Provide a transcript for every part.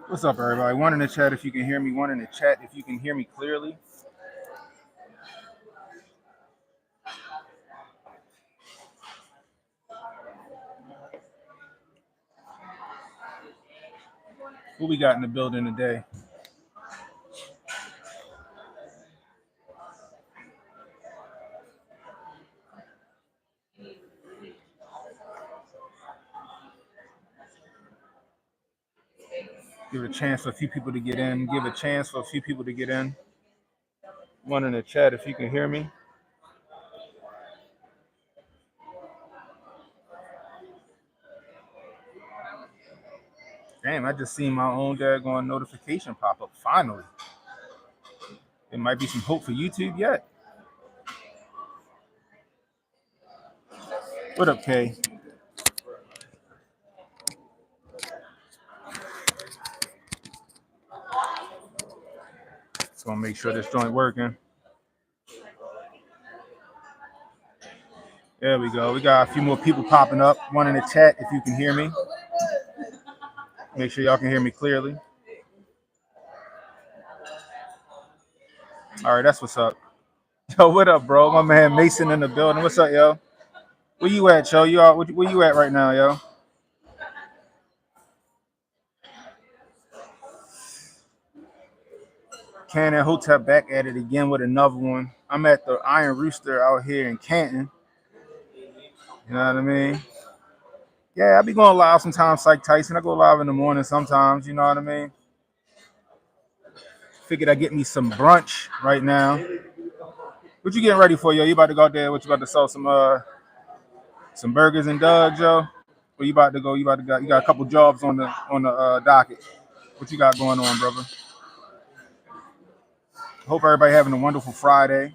What's up, everybody? One in the chat if you can hear me. One in the chat if you can hear me clearly. What we got in the building today? Give a chance for a few people to get in. Give a chance for a few people to get in. One in the chat if you can hear me. Damn, I just seen my own daggone notification pop up. Finally. There might be some hope for YouTube yet. What up, Kay? Just gonna make sure this joint working. There we go. We got a few more people popping up. One in the chat if you can hear me. Make sure y'all can hear me clearly. All right, that's what's up. Yo, what up, bro? My man Mason in the building. What's up, yo? Where you at, yo? You all, where you at right now, yo? Cannon Hotep back at it again with another one. I'm at the Iron Rooster out here in Canton. You know what I mean? Yeah, I be going live sometimes like Tyson. I go live in the morning sometimes, you know what I mean? Figured I'd get me some brunch right now. What you getting ready for, yo? You about to go out there? What you about to sell some burgers and dogs, yo? Where you about to go? You got a couple jobs on the docket. What you got going on, brother? Hope everybody having a wonderful Friday.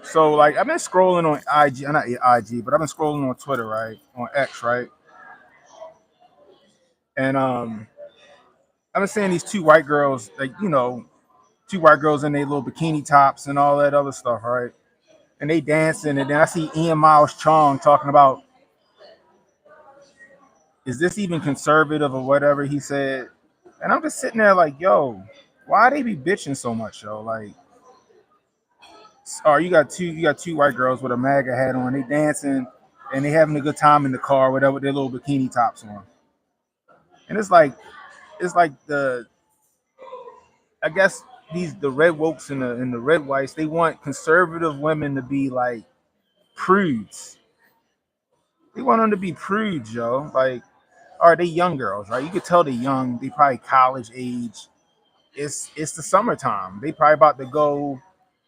So like I've been scrolling on IG, not IG, but I've been scrolling on Twitter, right? On X, right? And I've been seeing these two white girls, like, two white girls in their little bikini tops and all that other stuff, right? And they dancing, and then I see Ian Miles Chong talking about, is this even conservative or whatever he said? And I'm just sitting there like, yo, why they be bitching so much, yo? Like, oh, you got two white girls with a MAGA hat on, they dancing and they having a good time in the car, whatever, with their little bikini tops on. And it's like the I guess the red wokes and the red whites, they want conservative women to be like prudes. They want them to be prudes, yo. Like, all right, they young girls, right? You could tell they're young. They probably college age. It's the summertime. They probably about to go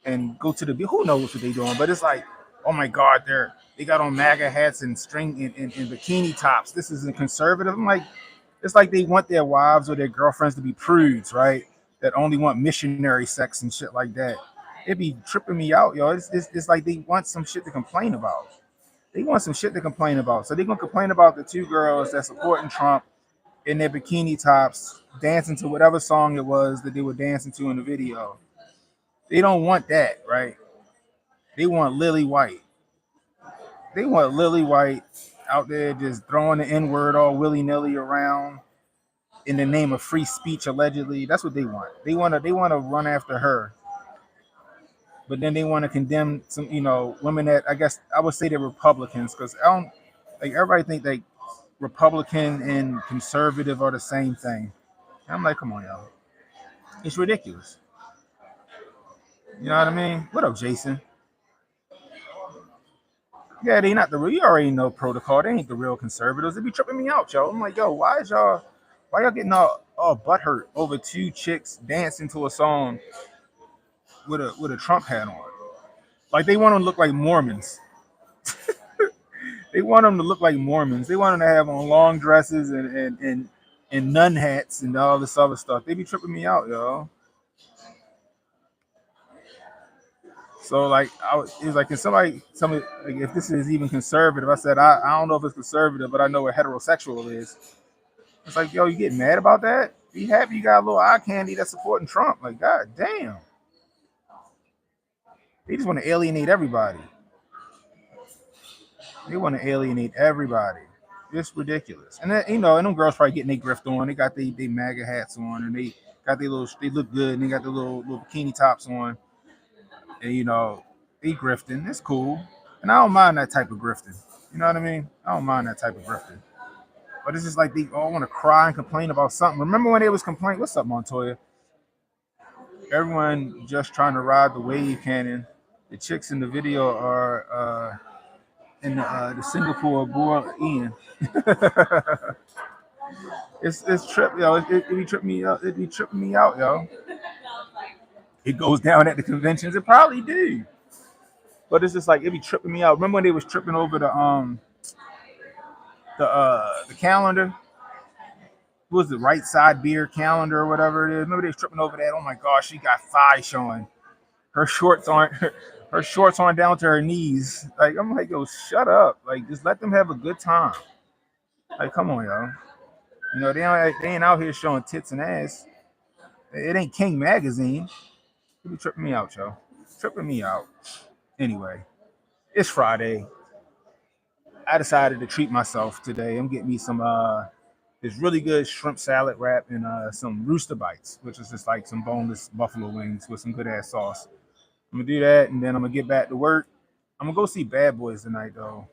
to the beach. Who knows what they doing? But it's like, oh my God, they got on MAGA hats and string and bikini tops. This isn't conservative. I'm like, it's like they want their wives or their girlfriends to be prudes, right? That only want missionary sex and shit like that. It be tripping me out, yo. It's like they want some shit to complain about. They want some shit to complain about. So they're gonna complain about the two girls that supporting Trump in their bikini tops, dancing to whatever song it was that they were dancing to in the video. They don't want that, right? They want Lily White. They want Lily White out there just throwing the N word all willy nilly around in the name of free speech, allegedly. That's what they want. They want to run after her, but then they want to condemn some, women that I guess I would say they're Republicans, because I don't like everybody think like Republican and conservative are the same thing. And I'm like, come on, y'all, it's ridiculous. You know what I mean? What up, Jason? Yeah, they not the real. You already know protocol. They ain't the real conservatives. They be tripping me out, yo. I'm like, yo, why y'all getting all butthurt over two chicks dancing to a song with a Trump hat on? Like they want them to look like Mormons. They want them to look like Mormons. They want them to have on long dresses and nun hats and all this other stuff. They be tripping me out, yo. So like, it was like, can somebody tell me like, if this is even conservative? I said I don't know if it's conservative, but I know what heterosexual is. It's like, yo, you getting mad about that? Be happy you got a little eye candy that's supporting Trump. Like, god damn, they just want to alienate everybody. They want to alienate everybody. It's ridiculous. And that, and them girls probably getting their grift on. They got they MAGA hats on, and they got their little. They look good, and they got the little bikini tops on, and they grifting. It's cool, and I don't mind that type of grifting. You know what I mean? I don't mind that type of grifting. But it's just like they all want to cry and complain about something. Remember when they was complaining? What's up, Montoya? Everyone just trying to ride the wave cannon. The chicks in the video are in the Singapore boy Ian. it's trip, yo. It be tripping me out. It be tripping me out, yo. It goes down at the conventions. It probably do, but it's just like it be tripping me out. Remember when they was tripping over the calendar? What was the right side beer calendar or whatever it is? Remember they was tripping over that? Oh my gosh, she got thigh showing. Her shorts aren't her shorts aren't down to her knees. Like I'm like, yo, shut up. Like just let them have a good time. Like come on, yo. They ain't out here showing tits and ass. It ain't King Magazine. You be tripping me out, yo. Tripping me out. Anyway, it's Friday. I decided to treat myself today. I'm getting me some this really good shrimp salad wrap and some rooster bites, which is just like some boneless buffalo wings with some good ass sauce. I'm gonna do that, and then I'm gonna get back to work. I'm gonna go see Bad Boys tonight, though.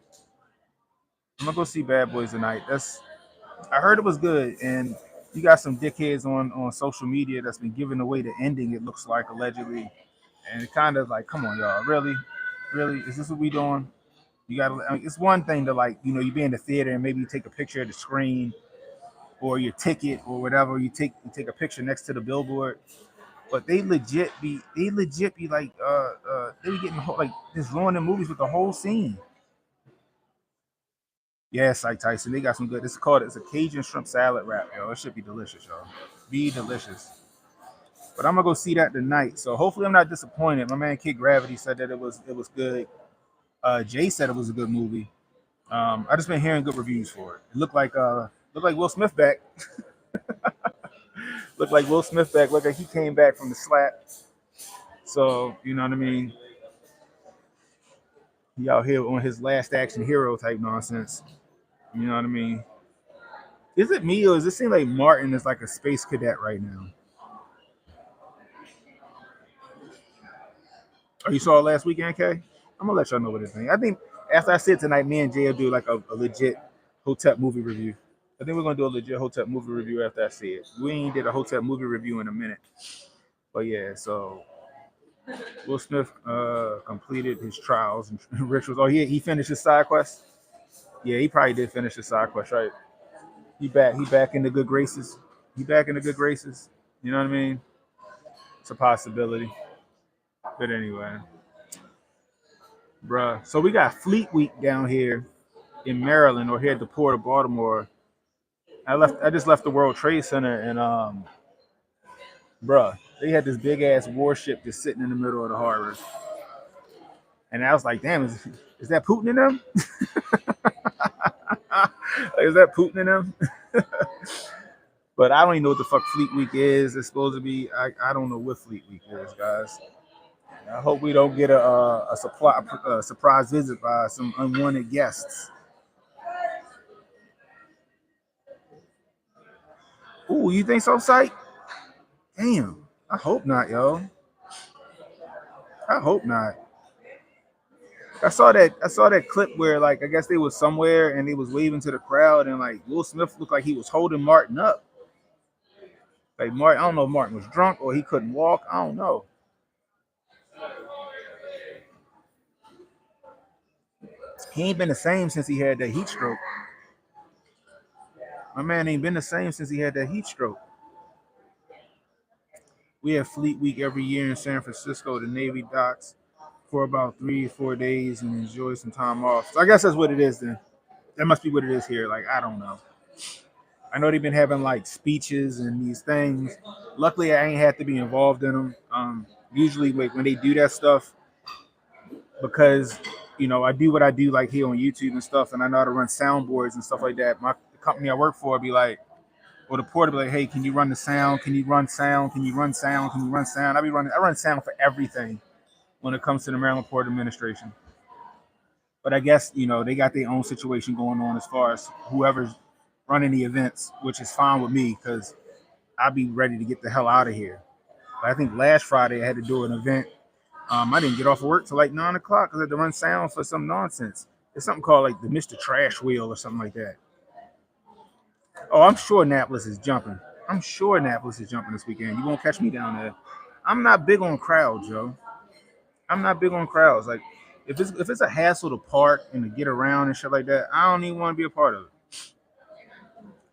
I'm gonna go see Bad Boys tonight. I heard it was good, and you got some dickheads on social media that's been giving away the ending. It looks like allegedly, and it kind of like, come on, y'all, really, is this what we doing? You gotta. I mean, it's one thing to like, you be in the theater and maybe you take a picture of the screen or your ticket or whatever. You take a picture next to the billboard, but they legit be like they be getting like just ruining movies with the whole scene. Yes, like Tyson, they got some good. It's a Cajun shrimp salad wrap, yo. It should be delicious, yo. Be delicious. But I'm gonna go see that tonight. So hopefully I'm not disappointed. My man Kid Gravity said that it was good. Jay said it was a good movie. I just been hearing good reviews for it. It looked like Will Smith back. Looked like Will Smith back. Looked like he came back from the slap. So you know what I mean. He out here on his last action hero type nonsense. You know what I mean. Is it me or does it seem like Martin is like a space cadet right now? Oh, you saw it last weekend, K? I'm gonna let y'all know what it's think. I think after I sit tonight, me and Jay will do like a legit Hotep movie review. I think we're gonna do a legit Hotep movie review after I see it. We ain't did a Hotep movie review in a minute, but yeah. So Will Smith completed his trials and rituals. Oh, he finished his side quest. Yeah, he probably did finish his side quest, right? He back. He back in the good graces. He back in the good graces. You know what I mean? It's a possibility. But anyway, bruh. So we got Fleet Week down here in Maryland or here at the port of Baltimore. I just left the World Trade Center and bruh, they had this big ass warship just sitting in the middle of the harbor. And I was like, damn, is that Putin in them? Is that Putin in them? But I don't even know what the fuck Fleet Week is. It's supposed to be. I don't know what Fleet Week is, guys. I hope we don't get a surprise visit by some unwanted guests. Ooh, you think so, Psych? Damn. I hope not, yo. I hope not. I saw that clip where like I guess they was somewhere and they was waving to the crowd and like Will Smith looked like he was holding Martin up. Like Martin, I don't know if Martin was drunk or he couldn't walk. I don't know. He ain't been the same since he had that heat stroke. My man ain't been the same since he had that heat stroke. We have Fleet Week every year in San Francisco, the Navy docks, for about 3 or 4 days and enjoy some time off. So I guess that's what it is then. That must be what it is here. Like, I don't know. I know they've been having like speeches and these things. Luckily, I ain't had to be involved in them. Usually, like when they do that stuff, because I do what I do like here on YouTube and stuff, and I know how to run soundboards and stuff like that. The company I work for be like, or the port will be like, hey, can you run the sound? Can you run sound? Can you run sound? Can you run sound? I run sound for everything when it comes to the Maryland Port Administration. But I guess they got their own situation going on as far as whoever's running the events, which is fine with me because I'll be ready to get the hell out of here. But I think last Friday I had to do an event. I didn't get off of work till like 9 o'clock because I had to run sound for some nonsense. It's something called like the Mr. Trash Wheel or something like that. Oh, I'm sure Annapolis is jumping. I'm sure Annapolis is jumping this weekend. You won't catch me down there. I'm not big on crowds, Joe. I'm not big on crowds. Like if it's a hassle to park and to get around and shit like that, I don't even want to be a part of it.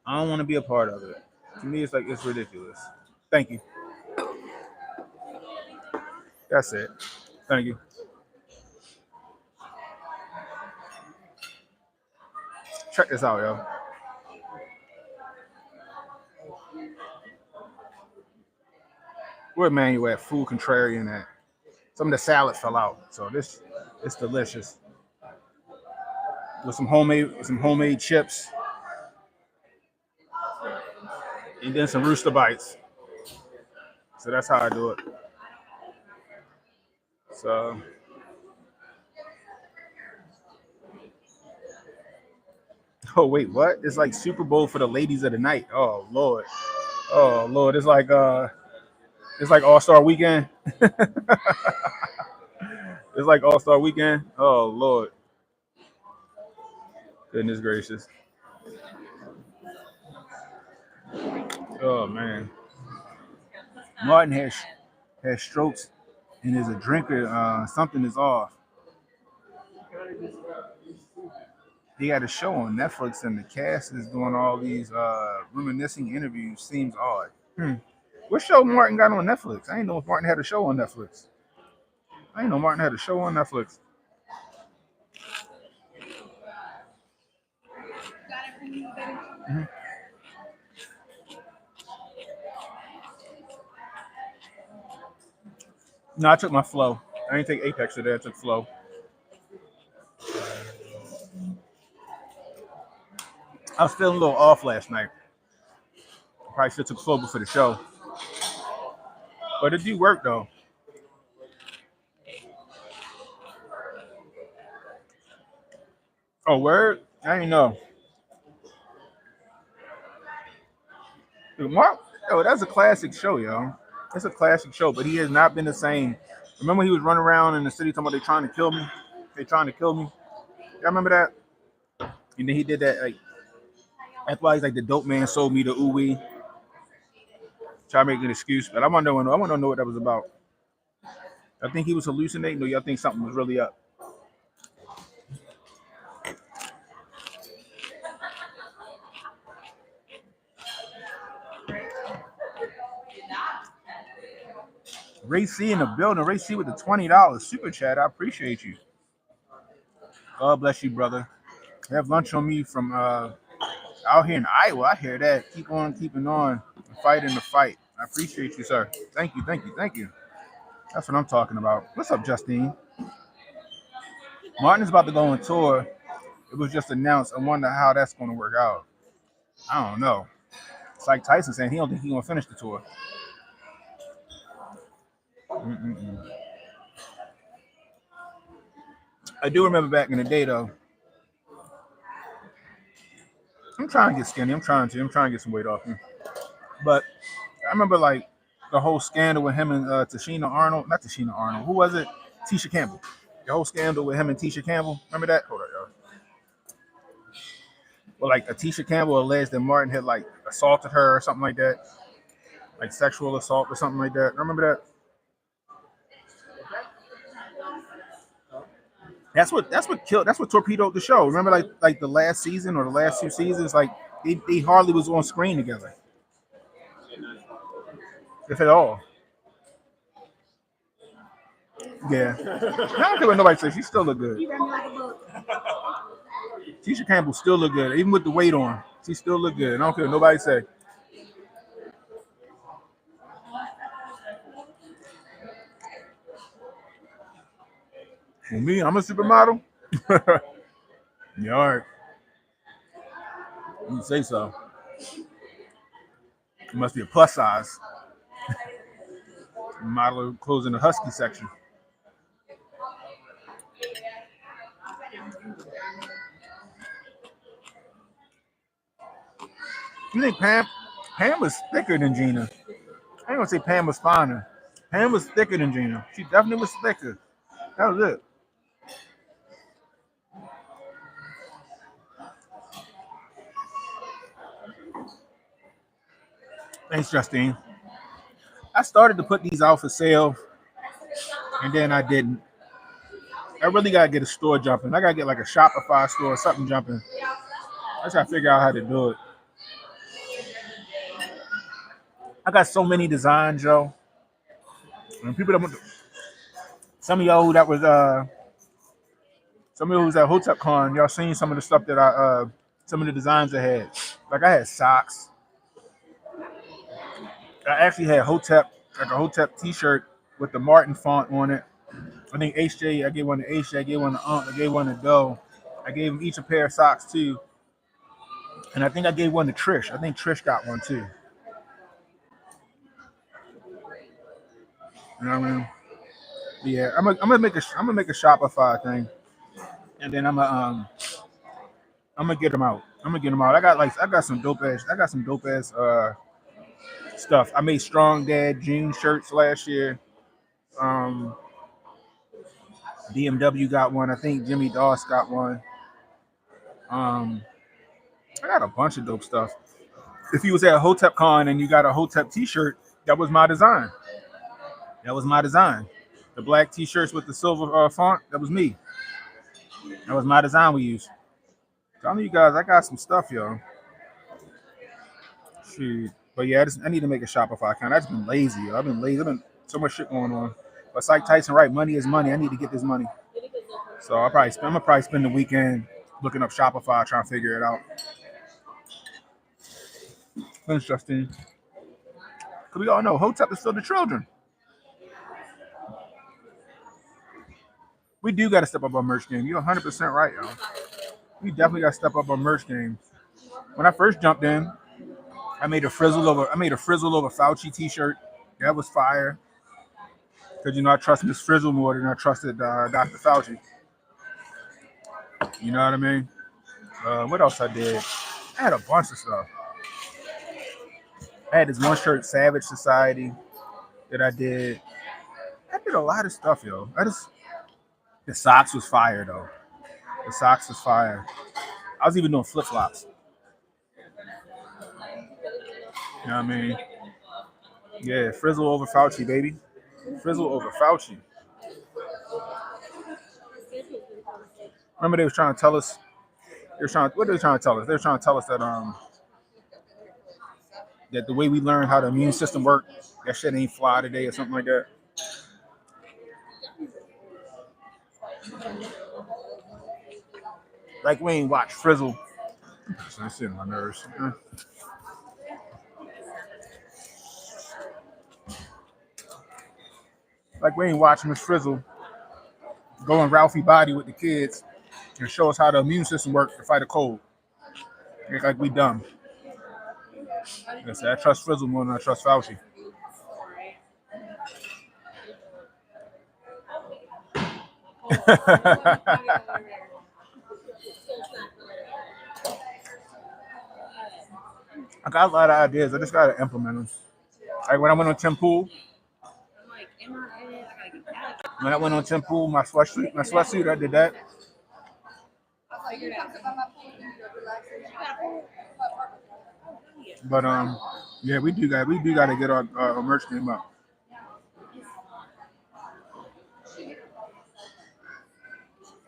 I don't want to be a part of it. To me, it's like it's ridiculous. Thank you. That's it. Thank you. Check this out, yo. Where man you at? Food contrarian at. Some of the salad fell out, so this it's delicious. With some homemade chips, and then some rooster bites. So that's how I do it. So oh wait, what? It's like Super Bowl for the ladies of the night. Oh Lord. Oh Lord. It's like All Star Weekend. It's like All Star Weekend. Oh Lord. Goodness gracious. Oh man. Martin has strokes and is a drinker. Something is off. He had a show on Netflix and the cast is doing all these reminiscing interviews. Seems odd. What show Martin got on Netflix? I didn't know if Martin had a show on Netflix. I didn't know Martin had a show on Netflix. Mhm. No, I took my flow. I didn't take Apex today. I took flow. I was feeling a little off last night. Probably should have took flow before the show, but it do work though. Oh, word? I didn't know. Mark, oh, that's a classic show, yo. It's a classic show, but he has not been the same. Remember he was running around in the city talking about they trying to kill me? They trying to kill me. Y'all remember that? And then he did that like that's why he's like the dope man sold me the ooey. Try to make an excuse, but I want to know what that was about. I think he was hallucinating, or y'all think something was really up. Ray C in the building. Ray C with the $20 super chat. I appreciate you. God bless you, brother. Have lunch on me from out here in Iowa. I hear that. Keep on keeping on. Fighting the fight. I appreciate you, sir. Thank you, thank you, thank you. That's what I'm talking about. What's up, Justine? Martin is about to go on tour. It was just announced. I wonder how that's going to work out. I don't know. It's like Tyson saying he don't think he's going to finish the tour. Mm-mm-mm. I do remember back in the day, though. I'm trying to get skinny. I'm trying to get some weight off me. But I remember like the whole scandal with him and Tashina Arnold. Not Tashina Arnold. Who was it? Tisha Campbell. The whole scandal with him and Tisha Campbell. Remember that? Hold on, y'all. Well, like Tisha Campbell alleged that Martin had like assaulted her or something like that, like sexual assault or something like that. Remember that? That's what torpedoed the show. Remember like the last season or the last two seasons, like they hardly was on screen together, if at all. Yeah. I don't care what nobody says. She still look good. Tisha Campbell still look good, even with the weight on. She still look good. I don't care what nobody say. Well, me, I'm a supermodel. Yeah, all right. You say so. It must be a plus size model clothes in the husky section. You think Pam was thicker than Gina? I ain't gonna say Pam was finer. Pam was thicker than Gina. She definitely was thicker. That was it. Thanks, Justine. I started to put these out for sale, and then I didn't. I really gotta get a store jumping. I gotta get like a Shopify store or something jumping. I just gotta figure out how to do it. I got so many designs, yo. And people that some of y'all who that was some of you who was at Hotep Con, y'all seen some of the stuff that some of the designs I had. Like I had socks. I actually had Hotep, like a Hotep T-shirt with the Martin font on it. I think HJ, I gave one to HJ, I gave one to I gave one to Doe. I gave them each a pair of socks too. And I think I gave one to Trish. I think Trish got one too. You know what I mean? Yeah, I'm gonna make a Shopify thing, and then I'm gonna get them out. I'm gonna get them out. I got some dope ass stuff. I made Strong Dad jean shirts last year. Um, BMW got one. I think Jimmy Doss got one. Um, I got a bunch of dope stuff. If you was at Hotep Con and you got a Hotep T-shirt, that was my design. That was my design. The black T-shirts with the silver font, that was me. That was my design we used. Telling you guys, I got some stuff, yo. Shoot. But yeah, I need to make a Shopify account. I've just been lazy, yo. I've been lazy. I've been so much shit going on. But it's like Tyson, right? Money is money. I need to get this money. So I'm gonna probably spend the weekend looking up Shopify, trying to figure it out. Thanks, Justine. Because we all know Hotep is for the children. We do got to step up our merch game. You're 100% right, yo. We definitely got to step up our merch game. When I first jumped in, I made a frizzle over Fauci T-shirt. That was fire. Because I trust Miss Frizzle more than I trusted Dr. Fauci. You know what I mean? What else I did? I had a bunch of stuff. I had this one shirt, Savage Society, that I did. I did a lot of stuff, yo. The socks was fire though. The socks was fire. I was even doing flip flops. You know what I mean? Yeah, Frizzle over Fauci, baby. Frizzle over Fauci. Remember they was trying to tell us. What they were trying to tell us? They were trying to tell us that the way we learn how the immune system works, that shit ain't fly today or something like that. Like we ain't watch Frizzle. That's shit on my nerves. Like we ain't watching Miss Frizzle go in Ralphie body with the kids and show us how the immune system works to fight a cold. Like we dumb. I said I trust Frizzle more than I trust Fauci. I got a lot of ideas. I just gotta implement them. Like when I went on Tempool, my sweatsuit, I did that. But yeah, we do got to get our merch game up.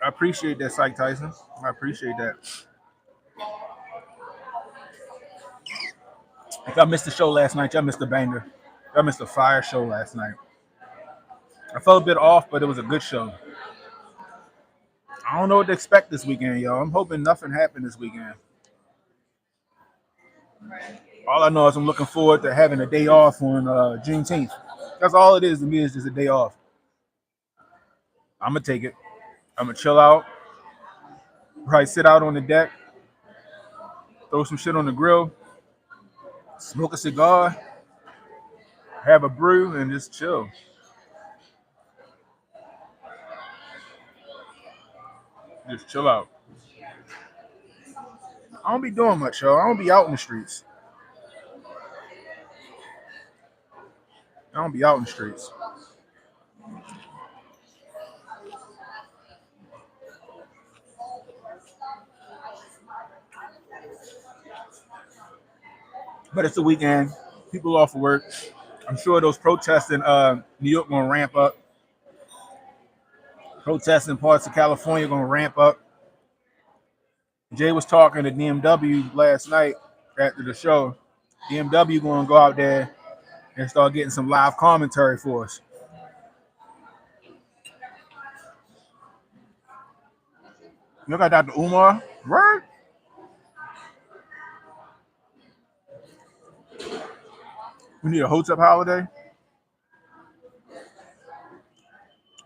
I appreciate that, Psych Tyson. I appreciate that. If I missed the show last night, y'all missed the banger. Y'all missed a fire show last night. I felt a bit off, but it was a good show. I don't know what to expect this weekend, y'all. I'm hoping nothing happened this weekend. All I know is I'm looking forward to having a day off on Juneteenth. That's all it is to me, is just a day off. I'm gonna take it. I'm gonna chill out, probably sit out on the deck, throw some shit on the grill, smoke a cigar, have a brew, and just chill. Just chill out. I don't be doing much, yo. I don't be out in the streets. I don't be out in the streets. But it's the weekend. People off of work. I'm sure those protests in New York gonna ramp up. Protests in parts of California gonna ramp up. Jay was talking to DMW last night after the show. DMW gonna go out there and start getting some live commentary for us. You got Dr. Umar, right? We need a Hotep holiday.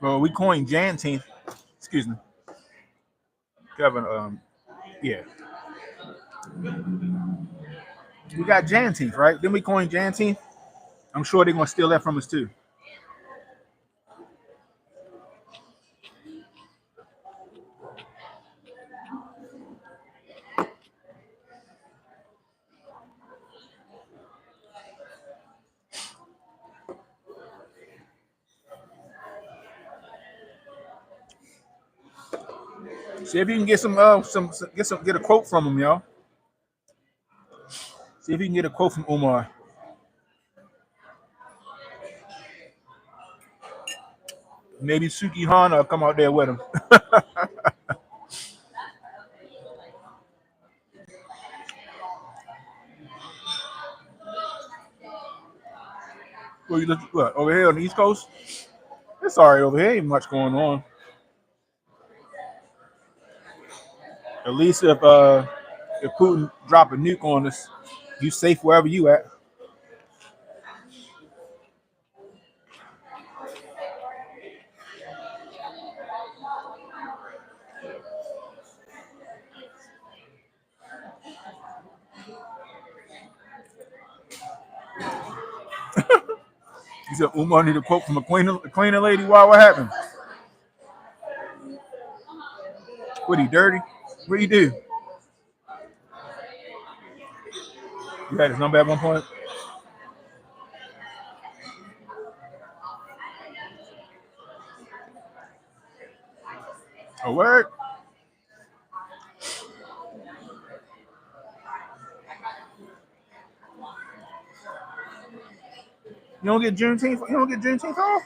Well, we coined Juneteenth. Excuse me, Kevin. Yeah, we got Juneteenth, right? Then we coined Juneteenth. I'm sure they're gonna steal that from us too. See if you can get get a quote from him, y'all. See if you can get a quote from Umar. Maybe Suki Hana will come out there with him. Well, you look what over here on the East Coast. It's all right over here. Ain't much going on. At least if Putin drop a nuke on us, you safe wherever you at. You said Umar need a quote from a cleaner lady. Why? What happened? What he dirty? What he do? You had his number at one point. A word? You don't get Juneteenth. You don't get Juneteenth off.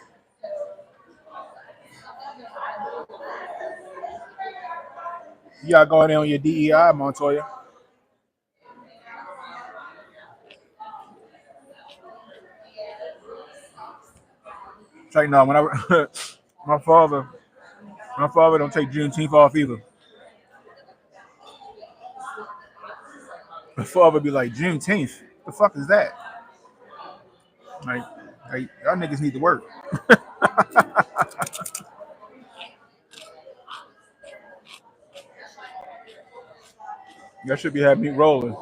You gotta go in there on your DEI, Montoya. It's like no, when I my father, my father don't take Juneteenth off either. My father be like Juneteenth. The fuck is that? Like, like y'all niggas need to work. Y'all should be having me rolling.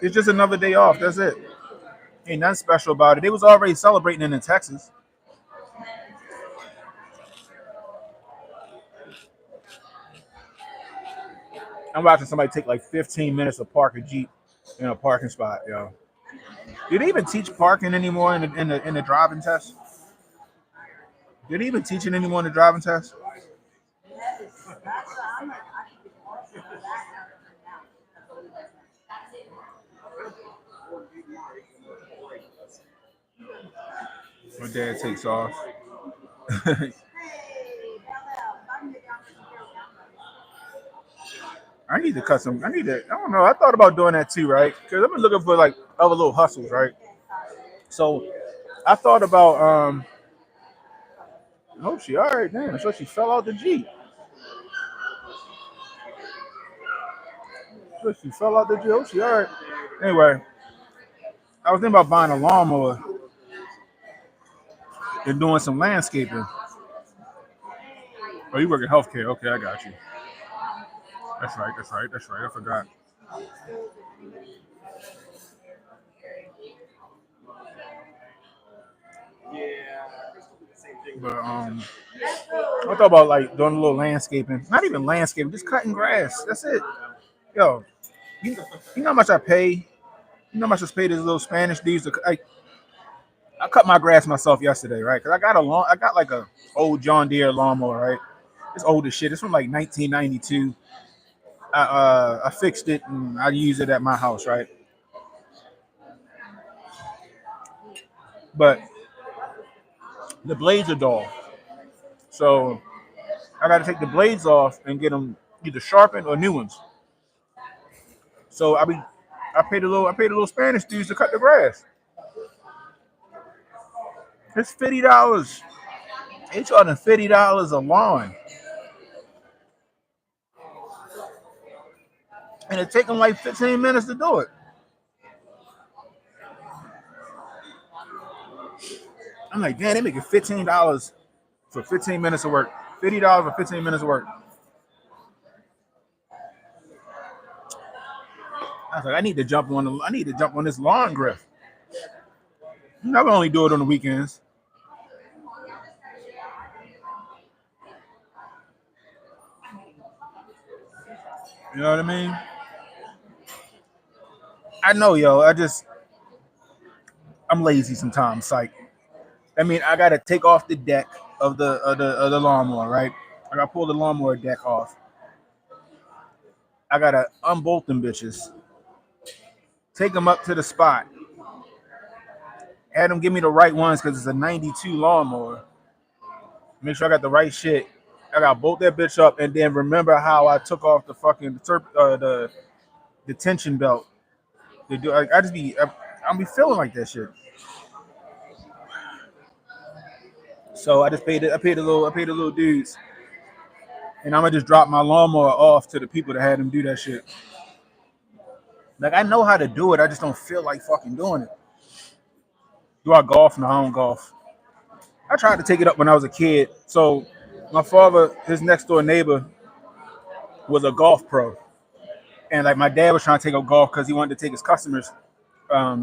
It's just another day off. That's it. Ain't nothing special about it. They was already celebrating it in Texas. I'm watching somebody take like 15 minutes to park a Jeep in a parking spot, yo. Did they even teach parking anymore in the driving test? Did they even teach it anymore in the driving test? My dad takes off. I need to cut some. I need to. I don't know. I thought about doing that too, right? Because I've been looking for like other little hustles, right? So I thought about. I hope she all right. Damn, so she fell out the Jeep. So she fell out the Jeep. Hope she all right. Anyway, I was thinking about buying a lawnmower and doing some landscaping. Oh, you work in healthcare? Okay, I got you. That's right. That's right. That's right. I forgot. But I thought about like doing a little landscaping. Not even landscaping, just cutting grass. That's it. Yo, you know how much I pay You know how much I just paid this little Spanish dudes to I cut my grass myself yesterday, right? Cause I got like a old John Deere lawnmower, right? It's old as shit. It's from like 1992. I fixed it and I use it at my house, right? But the blades are dull, so I got to take the blades off and get them either sharpened or new ones. So I paid a little Spanish dudes to cut the grass. It's $50. They charging $50 a lawn, and it take them like 15 minutes to do it. I'm like, damn, they making $15 for 15 minutes of work. $50 for 15 minutes of work. I was like, I need to jump on this lawn griff. I would only do it on the weekends. You know what I mean? I know, yo. I'm lazy sometimes. Like, I mean, I gotta take off the deck of the lawnmower, right? I gotta pull the lawnmower deck off. I gotta unbolt them bitches, take them up to the spot, have them give me the right ones because it's a '92 lawnmower. Make sure I got the right shit. I gotta bolt that bitch up and then remember how I took off the fucking the tension belt. I just I'll be feeling like that shit. So I paid the little dudes, and I'm gonna just drop my lawnmower off to the people that had them do that shit. Like I know how to do it, I just don't feel like fucking doing it. Do I golf? No, I don't golf. I tried to take it up when I was a kid. So my father, his next door neighbor, was a golf pro, and like my dad was trying to take up golf because he wanted to take his customers, to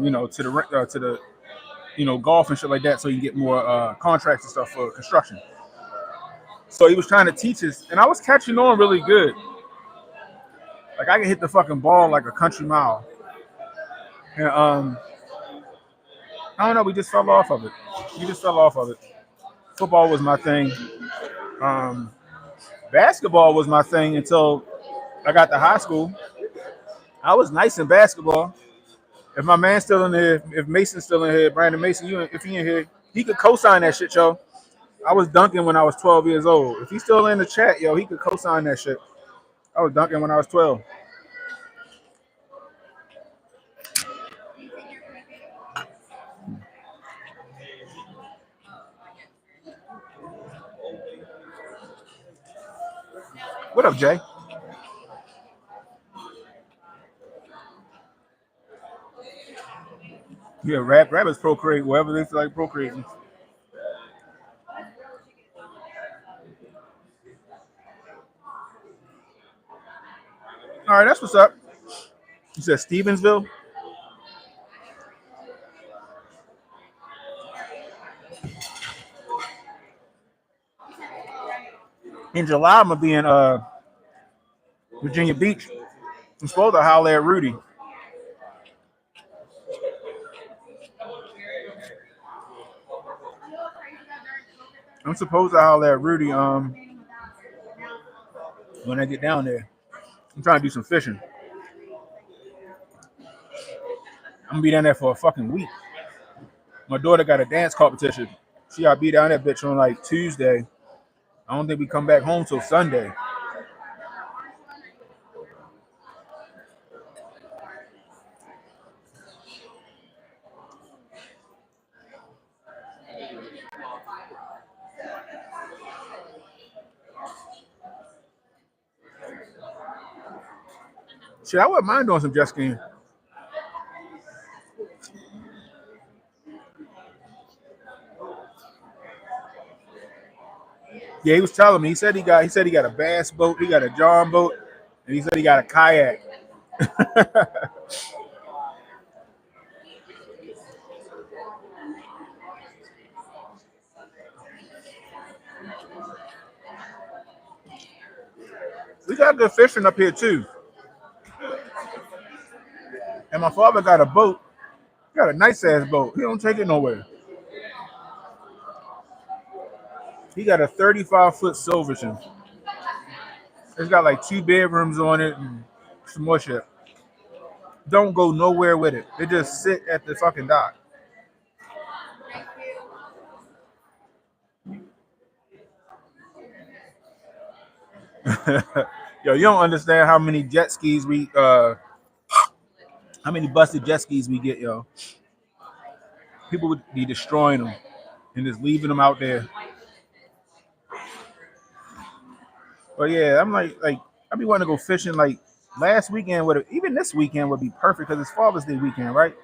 the golf and shit like that, so you can get more contracts and stuff for construction. So he was trying to teach us, and I was catching on really good. Like I could hit the fucking ball like a country mile. And I don't know, we just fell off of it. We just fell off of it. Football was my thing. Um, Basketball was my thing until I got to high school. I was nice in basketball. If my man's still in here, if Mason's still in here, Brandon Mason, if he in here, he could co-sign that shit, yo. I was dunking when I was 12 years old. If he's still in the chat, yo, he could co-sign that shit. I was dunking when I was 12. What up, Jay? Yeah, rabbits procreate wherever they feel like procreating. All right, that's what's up. You said Stevensville? In July, I'm gonna be in Virginia Beach. I'm supposed to holler at Rudy. I'm supposed to holler at Rudy when I get down there. I'm trying to do some fishing. I'm gonna be down there for a fucking week. My daughter got a dance competition. She gotta be down that bitch on like Tuesday. I don't think we come back home till Sunday. Shit, I wouldn't mind doing some jet skiing. Yeah, he was telling me. He said he got a bass boat, he got a John boat, and he said he got a kayak. We got good fishing up here too. And my father got a boat. He got a nice ass boat. He don't take it nowhere. He got a 35-foot Silverton. It's got like 2 bedrooms on it and some more shit. Don't go nowhere with it. It just sit at the fucking dock. Yo, you don't understand how many jet skis how many busted jet skis we get, yo. People would be destroying them and just leaving them out there. But yeah, I'm like I be wanting to go fishing. Like last weekend even this weekend would be perfect because it's Father's Day weekend, right?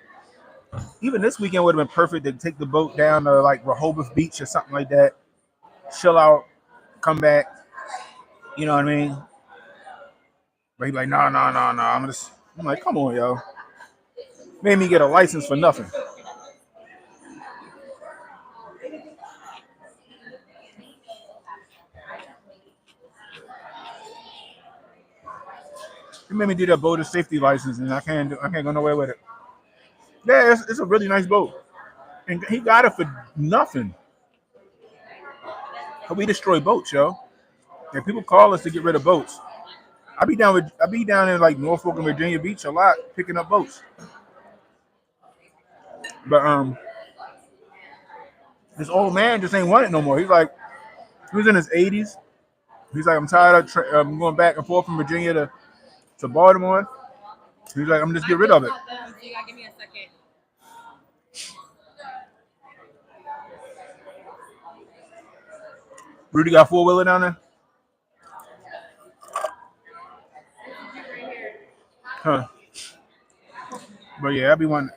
Even this weekend would have been perfect to take the boat down to like Rehoboth Beach or something like that, chill out, come back. You know what I mean? But he be like, no, no, no, no. I'm like, come on, yo. Made me get a license for nothing. He made me do that boater safety license, and I can't go nowhere with it. Yeah, it's a really nice boat, and he got it for nothing. But we destroy boats, yo. And people call us to get rid of boats. I be down in like Norfolk and Virginia Beach a lot picking up boats. But this old man just ain't want it no more. He was in his 80s. He's like, I'm tired of going back and forth from Virginia to Baltimore. He's like, I'm just get rid of it. You gotta give me a second. Rudy got 4-wheeler down there? Huh. But yeah, we want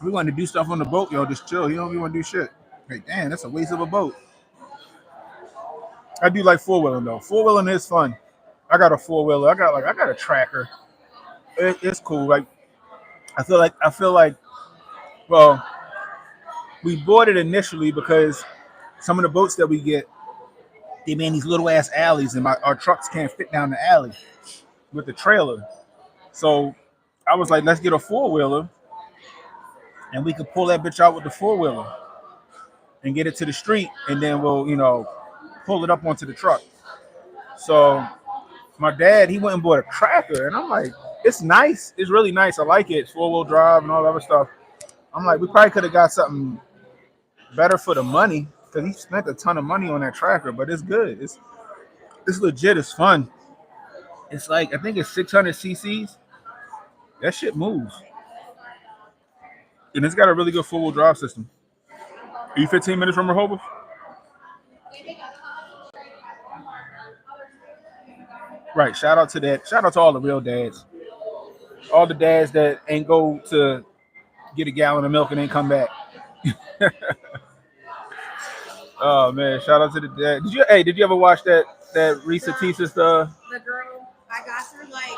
to do stuff on the boat, yo, just chill. You don't even want to do shit. Like, damn, that's a waste of a boat. I do like 4-wheeling though. 4-wheeling is fun. I got a 4-wheeler. I got a tracker. It's cool. Like I feel like well, we bought it initially because some of the boats that we get, they man these little ass alleys, and our trucks can't fit down the alley with the trailer. So I was like, let's get a 4-wheeler, and we could pull that bitch out with the 4-wheeler and get it to the street, and then we'll pull it up onto the truck. So my dad, he went and bought a tracker, and I'm like, it's nice. It's really nice. I like it. It's 4-wheel drive and all that other stuff. I'm like, we probably could have got something better for the money because he spent a ton of money on that tracker, but it's good. It's legit. It's fun. It's like, I think it's 600 cc's. That shit moves. And it's got a really good 4-wheel drive system. Are you 15 minutes from Rehoboth? Right. Shout out to that. Shout out to all the real dads. All the dads that ain't go to get a gallon of milk and ain't come back. Oh man, shout out to the dad. Did you ever watch that Risa Tisa stuff? The girl, I got through like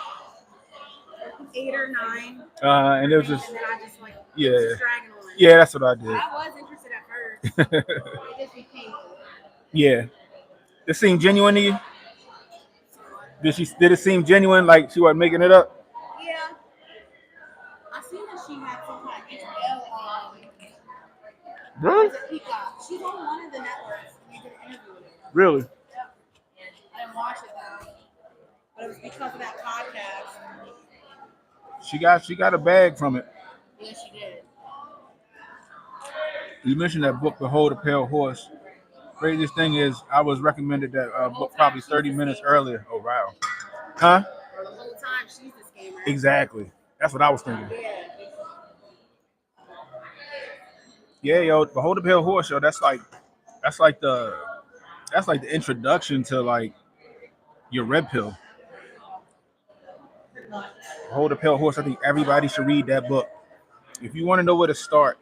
8 or 9. And it was just, and then I just like yeah, dragging on. Yeah, that's what I did. I was interested at first. It just became. Yeah. It seemed genuine to you? Did it seem genuine, like she wasn't making it up? Yeah. I seen that she had some kind of HBO. Really? She's on one of the networks. We did an interview with her. Really? Yep. I didn't watch it though, but it was because of that podcast. She got a bag from it. Yeah, she did. You mentioned that book, Behold a Pale Horse. Craziest thing is, I was recommended that book probably 30 minutes earlier. Oh, wow. Huh? For the whole time, she's the scammer. Exactly. That's what I was thinking. Yeah. Yeah, yo, Behold a Pale Horse, yo, that's like the introduction to like your red pill. Behold a Pale Horse. I think everybody should read that book. If you want to know where to start.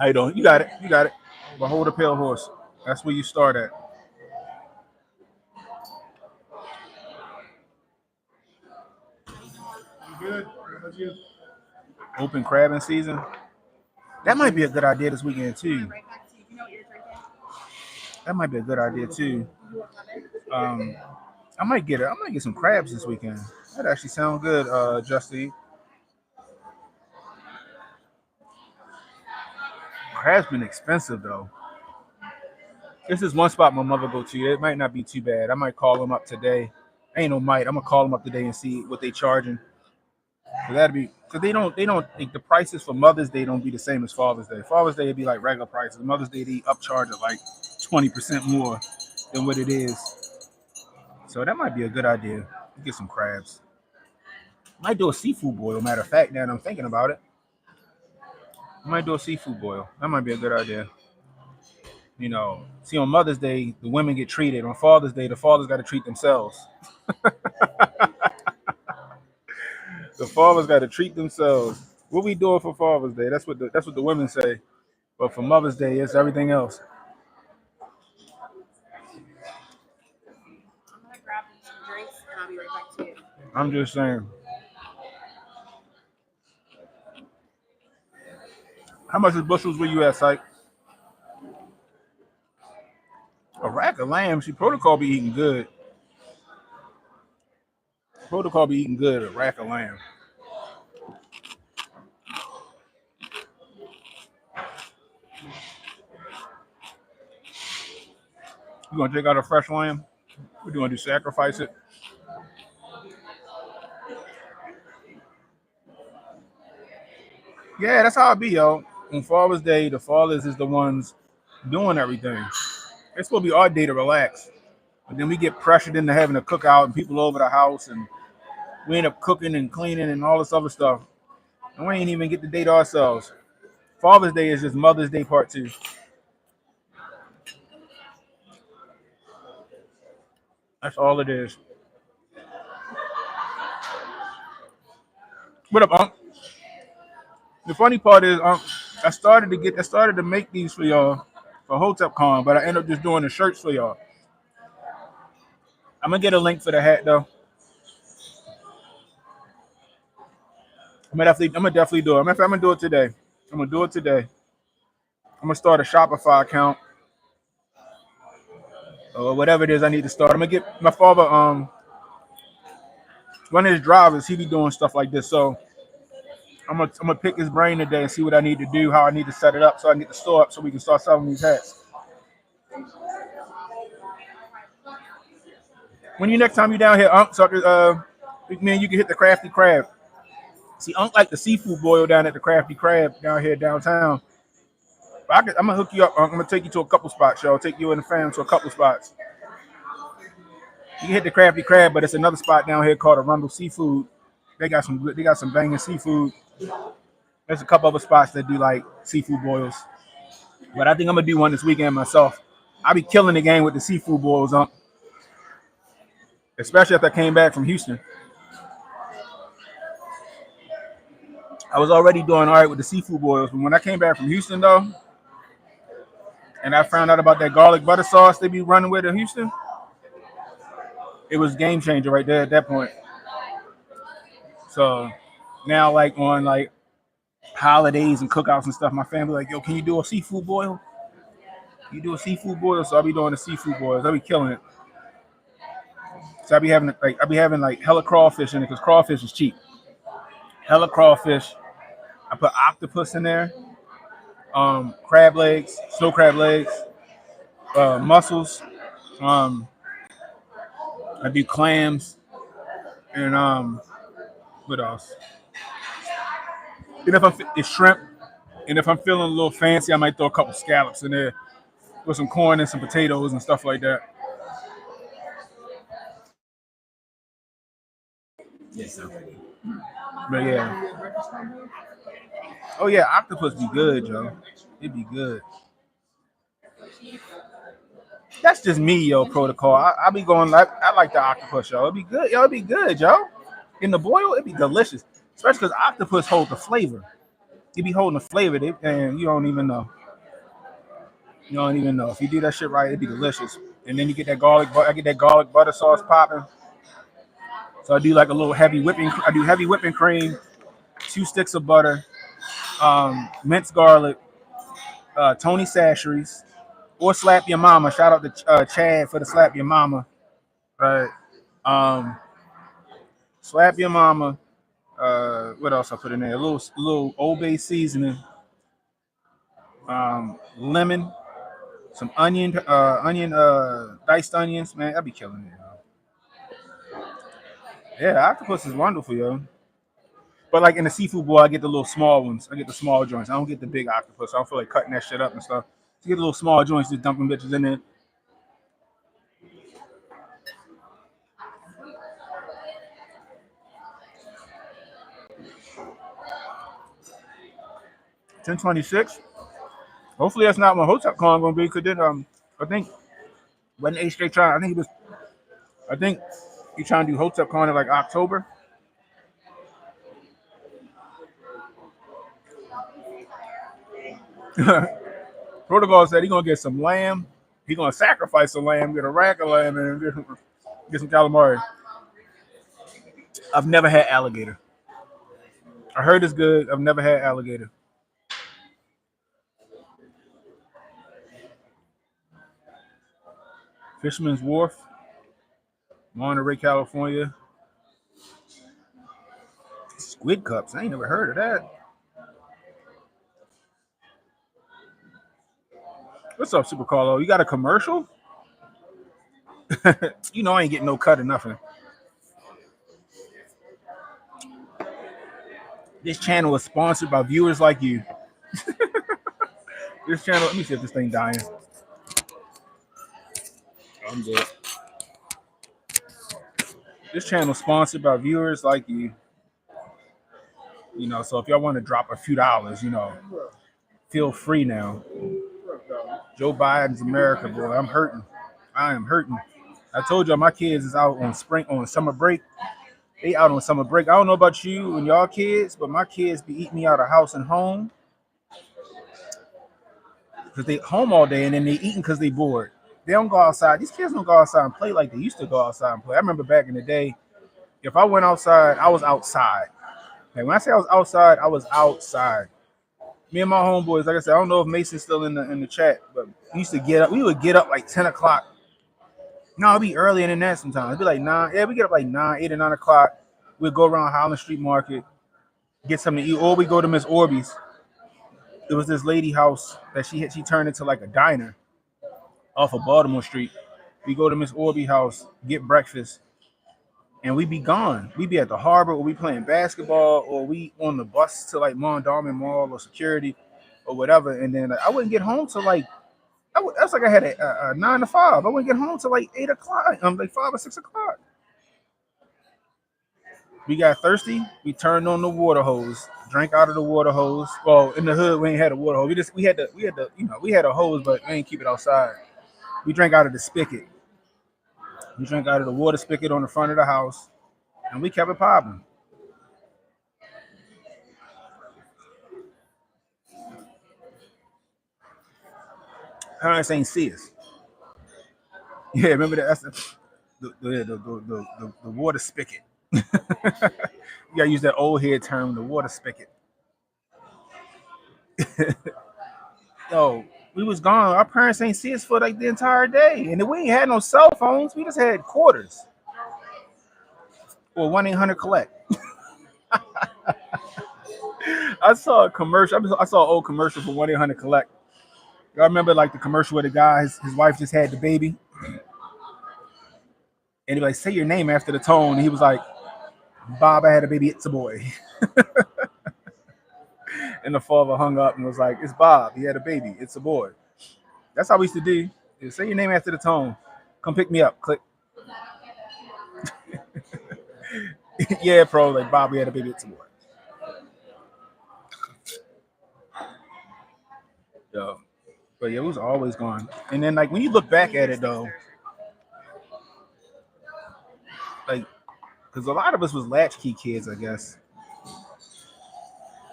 How you doing? You got it. Behold a Pale Horse. That's where you start at. You good? Open crabbing season. That might be a good idea this weekend too. That might be a good idea too. I might get some crabs this weekend. That actually sounds good, Justy. Crab's been expensive though. This is one spot my mother go to. It might not be too bad. I might call them up today. Ain't no might. I'm gonna call them up today and see what they charging. That'd be because they don't like, the prices for Mother's Day don't be the same as Father's Day. Father's Day would be like regular prices. Mother's Day they upcharge it like 20% more than what it is. So that might be a good idea. Get some crabs. Might do a seafood boil. Matter of fact, now that I'm thinking about it, I might do a seafood boil. That might be a good idea. See, on Mother's Day, the women get treated. On Father's Day, the fathers got to treat themselves. The fathers got to treat themselves. What we doing for Father's Day? That's what the women say. But for Mother's Day, it's everything else. I'm gonna grab some drinks and I'll be right back to you. I'm just saying. How much is bushels where you at, Psych? A rack of lamb. See, Protocol be eating good. Protocol be eating good. A rack of lamb. You gonna take out a fresh lamb? What do you want to do? Sacrifice it? Yeah, that's how it be, yo. On Father's Day, the fathers is the ones doing everything. It's supposed to be our day to relax. But then we get pressured into having a cookout and people over the house, and we end up cooking and cleaning and all this other stuff. And we ain't even get the day to ourselves. Father's Day is just Mother's Day part two. That's all it is. What up, Unc? The funny part is, I started to make these for y'all for Hotep Con, but I ended up just doing the shirts for y'all. I'm gonna get a link for the hat though. I'm gonna definitely do it. I'm gonna do it today. I'm gonna do it today. I'm gonna start a Shopify account or whatever it is I need to start. I'm gonna get my father. One of his drivers. He be doing stuff like this. So I'm gonna pick his brain today and see what I need to do, how I need to set it up, so I can get the store up, so we can start selling these hats. When you next time you down here, Unc, sucker, man, you can hit the Crafty Crab. See, Unc like the seafood boil down at the Crafty Crab down here downtown. But I'm gonna hook you up, Unc. I'm gonna take you to a couple spots, y'all. Take you and the fam to a couple spots. You can hit the Crafty Crab, but it's another spot down here called Arundel Seafood. They got some banging seafood. There's a couple other spots that do like seafood boils. But I think I'm gonna do one this weekend myself. I'll be killing the game with the seafood boils, especially after I came back from Houston. I was already doing all right with the seafood boils, but when I came back from Houston though, and I found out about that garlic butter sauce they be running with in Houston, it was game changer right there at that point. So now, like on like holidays and cookouts and stuff, my family like, yo, can you do a seafood boil? You do a seafood boil, so I'll be doing the seafood boils. I'll be killing it. So I'll be having like hella crawfish in it because crawfish is cheap. Hella crawfish. I put octopus in there, crab legs, snow crab legs, mussels. Um, I do clams and what else? And if it's shrimp, and if I'm feeling a little fancy, I might throw a couple scallops in there with some corn and some potatoes and stuff like that. But yeah, oh yeah, octopus be good, Joe. It be good. That's just me, yo. Protocol. I be going like I like the octopus, yo. It be good, yo. It be good, yo. In the boil, it be delicious, especially because octopus hold the flavor. You be holding the flavor, and you don't even know. You don't even know. If you do that shit right, it'd be delicious. And then you get that garlic. I get that garlic butter sauce popping. So I do like a little heavy whipping. I do heavy whipping cream, 2 sticks of butter, minced garlic, Tony Sasheries, or Slap Your Mama. Shout out to Chad for the Slap Your Mama. Right. Um, Slap Your Mama. What else I put in there? A little Old Bay seasoning. lemon, some diced onions, man. I'd be killing it, yo. Yeah, octopus is wonderful, yo. But like in the seafood bowl, I get the little small ones. I get the small joints. I don't get the big octopus. I don't feel like cutting that shit up and stuff. So get the little small joints, just dumping bitches in there. $10.26. Hopefully that's not what Hotep Con gonna be. Cause then I think when A straight trying, I think he trying to do Hotep Con in like October. Protocol said he gonna get some lamb. He gonna sacrifice a lamb, get a rack of lamb, and get some calamari. I've never had alligator. I heard it's good. I've never had alligator. Fisherman's Wharf, Monterey, California. Squid cups. I ain't never heard of that. What's up, Super Carlo? You got a commercial? You know I ain't getting no cut or nothing. This channel is sponsored by viewers like you. This channel, let me see if this thing dying. I'm good. This channel is sponsored by viewers like you. You know, so if y'all want to drop a few dollars, you know, feel free now. Joe Biden's America, boy. I'm hurting. I am hurting. I told y'all my kids is out on summer break. They out on summer break. I don't know about you and y'all kids, but my kids be eating me out of house and home because they home all day and then they eating because they bored. They don't go outside. These kids don't go outside and play like they used to go outside and play. I remember back in the day, if I went outside, I was outside. Like when I say I was outside, I was outside. Me and my homeboys, like I said, I don't know if Mason's still in the chat, but we used to get up. We would get up like 10 o'clock. No, it'd be earlier than that sometimes. It'd be like 9. Yeah, we get up like 9, 8 or 9 o'clock. We'd go around Highland Street Market, get something to eat, or we go to Miss Orby's. It was this lady house that she turned into like a diner off of Baltimore Street. We go to Miss Orby house, get breakfast, and we be gone. We be at the harbor, or we playing basketball, or we on the bus to like Mondawmin Mall or Security, or whatever. And then I wouldn't get home till like that's like I had a 9 to 5. I wouldn't get home till like 8 o'clock. Like 5 or 6 o'clock. We got thirsty. We turned on the water hose, drank out of the water hose. Well, in the hood we ain't had a water hose. We had a hose, but we ain't keep it outside. We drank out of the spigot. We drank out of the water spigot on the front of the house, and we kept it popping. Parents ain't see us. Yeah, remember that? That's the water spigot. You gotta use that old head term, the water spigot. Yo, we was gone. Our parents ain't see us for like the entire day, and we ain't had no cell phones. We just had quarters or 1-800-collect. I saw a commercial. I saw an old commercial for 1-800-collect. Y'all remember like the commercial where the guy, his wife just had the baby, and he like say your name after the tone. And he was like, "Bob, I had a baby. It's a boy." And the father hung up and was like, "It's Bob. He had a baby. It's a boy." That's how we used to do. Just say your name after the tone. Come pick me up. Click. Yeah, pro. Like Bob, we had a baby. It's a boy. Yo. But yeah, it was always gone. And then like when you look back at it though, like because a lot of us was latchkey kids, I guess.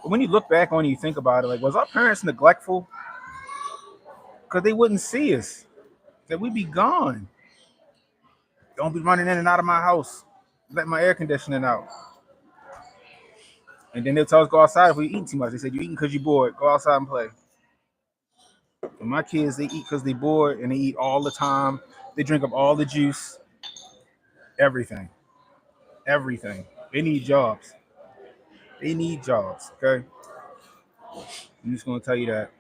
But when you look back on it, you think about it, like was our parents neglectful? Because they wouldn't see us. That we'd be gone. Don't be running in and out of my house. Let my air conditioning out. And then they'll tell us go outside if we eat too much. They said you eating because you bored. Go outside and play. But my kids, they eat because they bored and they eat all the time. They drink up all the juice. Everything. Everything. They need jobs. They need jobs. Okay. I'm just gonna tell you that.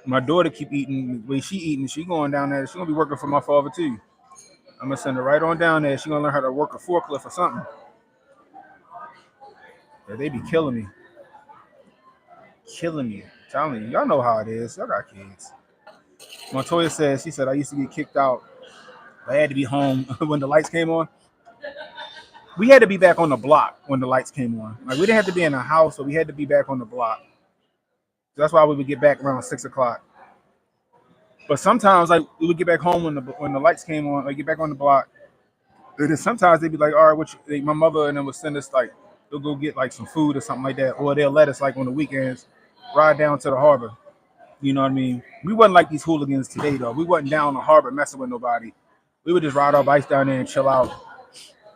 My daughter keep eating the way she eating. She going down there. She gonna be working for my father too. I'm gonna send her right on down there. She gonna learn how to work a forklift or something. Yeah, they be killing me. I'm telling you, y'all know how it is. Y'all got kids. Montoya says she said I used to get kicked out. I had to be home when the lights came on. We had to be back on the block when the lights came on. Like we didn't have to be in a house, but we had to be back on the block. So that's why we would get back around 6 o'clock. But sometimes, like we would get back home when the lights came on, like get back on the block. And then sometimes they'd be like, "All right, my mother and then would send us like they'll go get like some food or something like that, or they'll let us like on the weekends ride down to the harbor. You know what I mean? We wasn't like these hooligans today though. We wasn't down the harbor messing with nobody. We would just ride our bikes down there and chill out,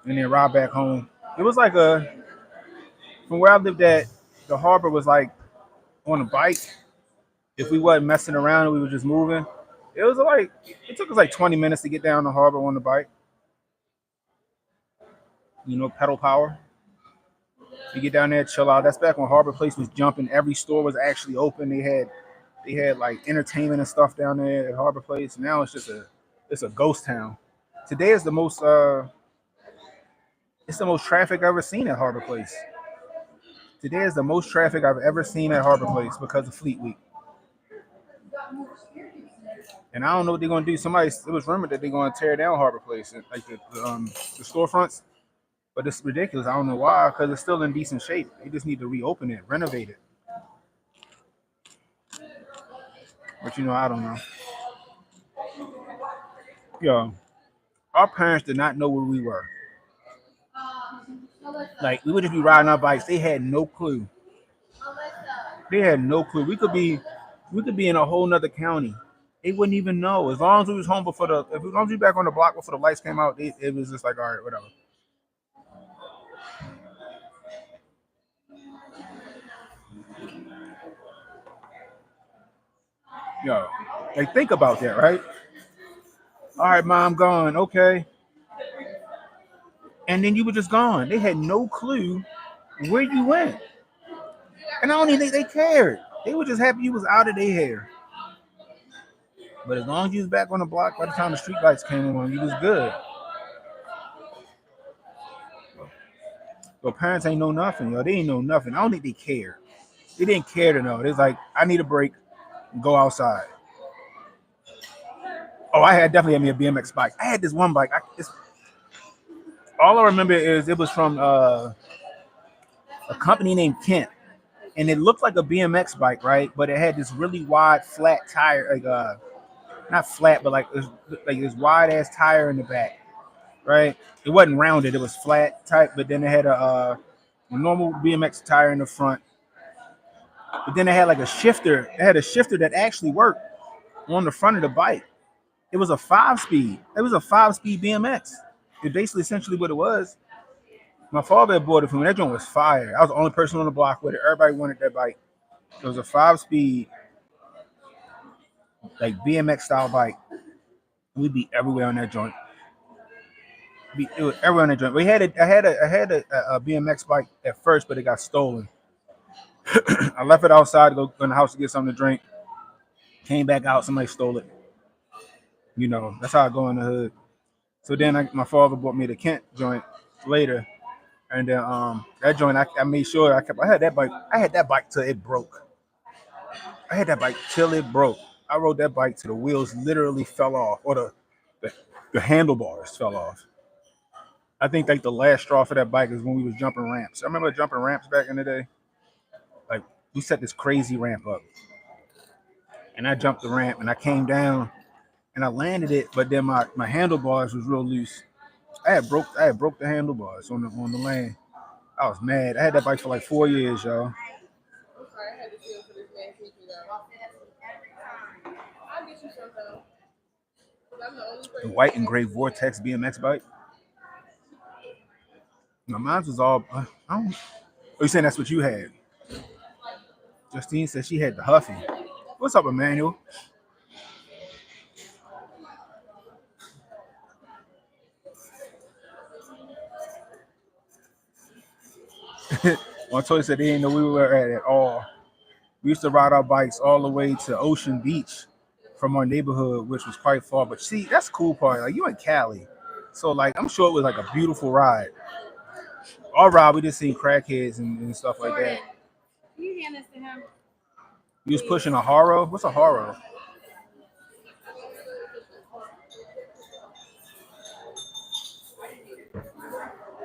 and then ride back home. It was like from where I lived at, the harbor was like on a bike. If we wasn't messing around, we were just moving. It was like it took us like 20 minutes to get down the harbor on the bike. Pedal power. You get down there, chill out. That's back when Harbor Place was jumping. Every store was actually open. They had like entertainment and stuff down there at Harbor Place. Now it's a ghost town. Today is it's the most traffic I've ever seen at Harbor Place. Today is the most traffic I've ever seen at Harbor Place because of Fleet Week. And I don't know what they're gonna do. It was rumored that they're gonna tear down Harbor Place, like the storefronts. But it's ridiculous. I don't know why, because it's still in decent shape. They just need to reopen it, renovate it. But I don't know. Yo, our parents did not know where we were. Like we would just be riding our bikes. They had no clue. They had no clue. We could be in a whole nother county. They wouldn't even know. As long as we was home as long as we back on the block before the lights came out, it was just like, all right, whatever. Yo, like think about that, right? All right, mom, gone. Okay, and then you were just gone. They had no clue where you went, and I don't even think they cared. They were just happy you was out of their hair. But as long as you was back on the block by the time the street lights came on, you was good. But parents ain't know nothing, yo. They ain't know nothing. I don't think they cared. They didn't care to know. It's like, I need a break. Go outside. Oh, I had definitely had me a BMX bike. I had this one bike. All I remember is it was from a company named Kent, and it looked like a BMX bike, right? But it had this really wide, flat tire, like not flat, but like this wide ass tire in the back, right? It wasn't rounded; it was flat type. But then it had a normal BMX tire in the front. But then it had like a shifter. It had a shifter that actually worked on the front of the bike. It was a 5-speed. It was a 5-speed BMX. It basically essentially what it was. My father had bought it for me. That joint was fire. I was the only person on the block with it. Everybody wanted that bike. It was a 5-speed, like BMX style bike. We'd be everywhere on that joint. It was everywhere on that joint. I had a BMX bike at first, but it got stolen. I left it outside to go in the house to get something to drink. Came back out, somebody stole it. That's how I go in the hood. So then my father bought me the Kent joint later. And then that joint I made sure I had that bike till it broke. I had that bike till it broke. I rode that bike till the wheels literally fell off, or the, the handlebars fell off. I think like the last straw for that bike is when we was jumping ramps. I remember jumping ramps back in the day. Like we set this crazy ramp up, and I jumped the ramp and I came down and I landed it, but then my handlebars was real loose. I had broke the handlebars on the lane. I was mad. I had that bike for like 4 years, y'all. The white and gray Vortex BMX bike. Now mine was all. I don't. Oh, you saying that's what you had? Justine said she had the Huffy. What's up, Emmanuel? Montoya said they didn't know we were at all. We used to ride our bikes all the way to Ocean Beach from our neighborhood, which was quite far. But see, that's the cool part. Like you in Cali, so like I'm sure it was like a beautiful ride. Our ride, we just seen crackheads and stuff like Jordan, that. can you hand this to him? You was pushing a horror. What's a horror?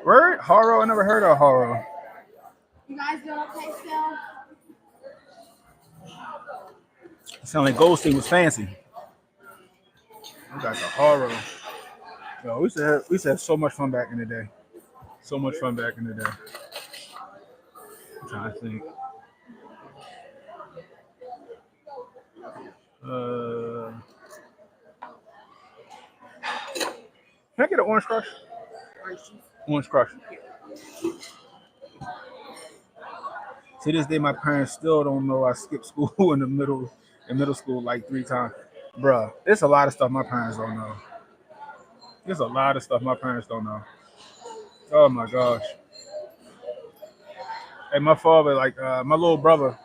Word? Horror? I never heard of horror. You guys doing okay still? It sounded like Goldstein was fancy. We got the horror. Yo, we used to have so much fun back in the day. So much fun back in the day. I'm trying to think. Can I get an orange crush? Orange crush. To this day, my parents still don't know I skipped school in middle school like 3 times. Bruh, there's a lot of stuff my parents don't know. There's a lot of stuff my parents don't know. Oh my gosh. And my father, like my little brother,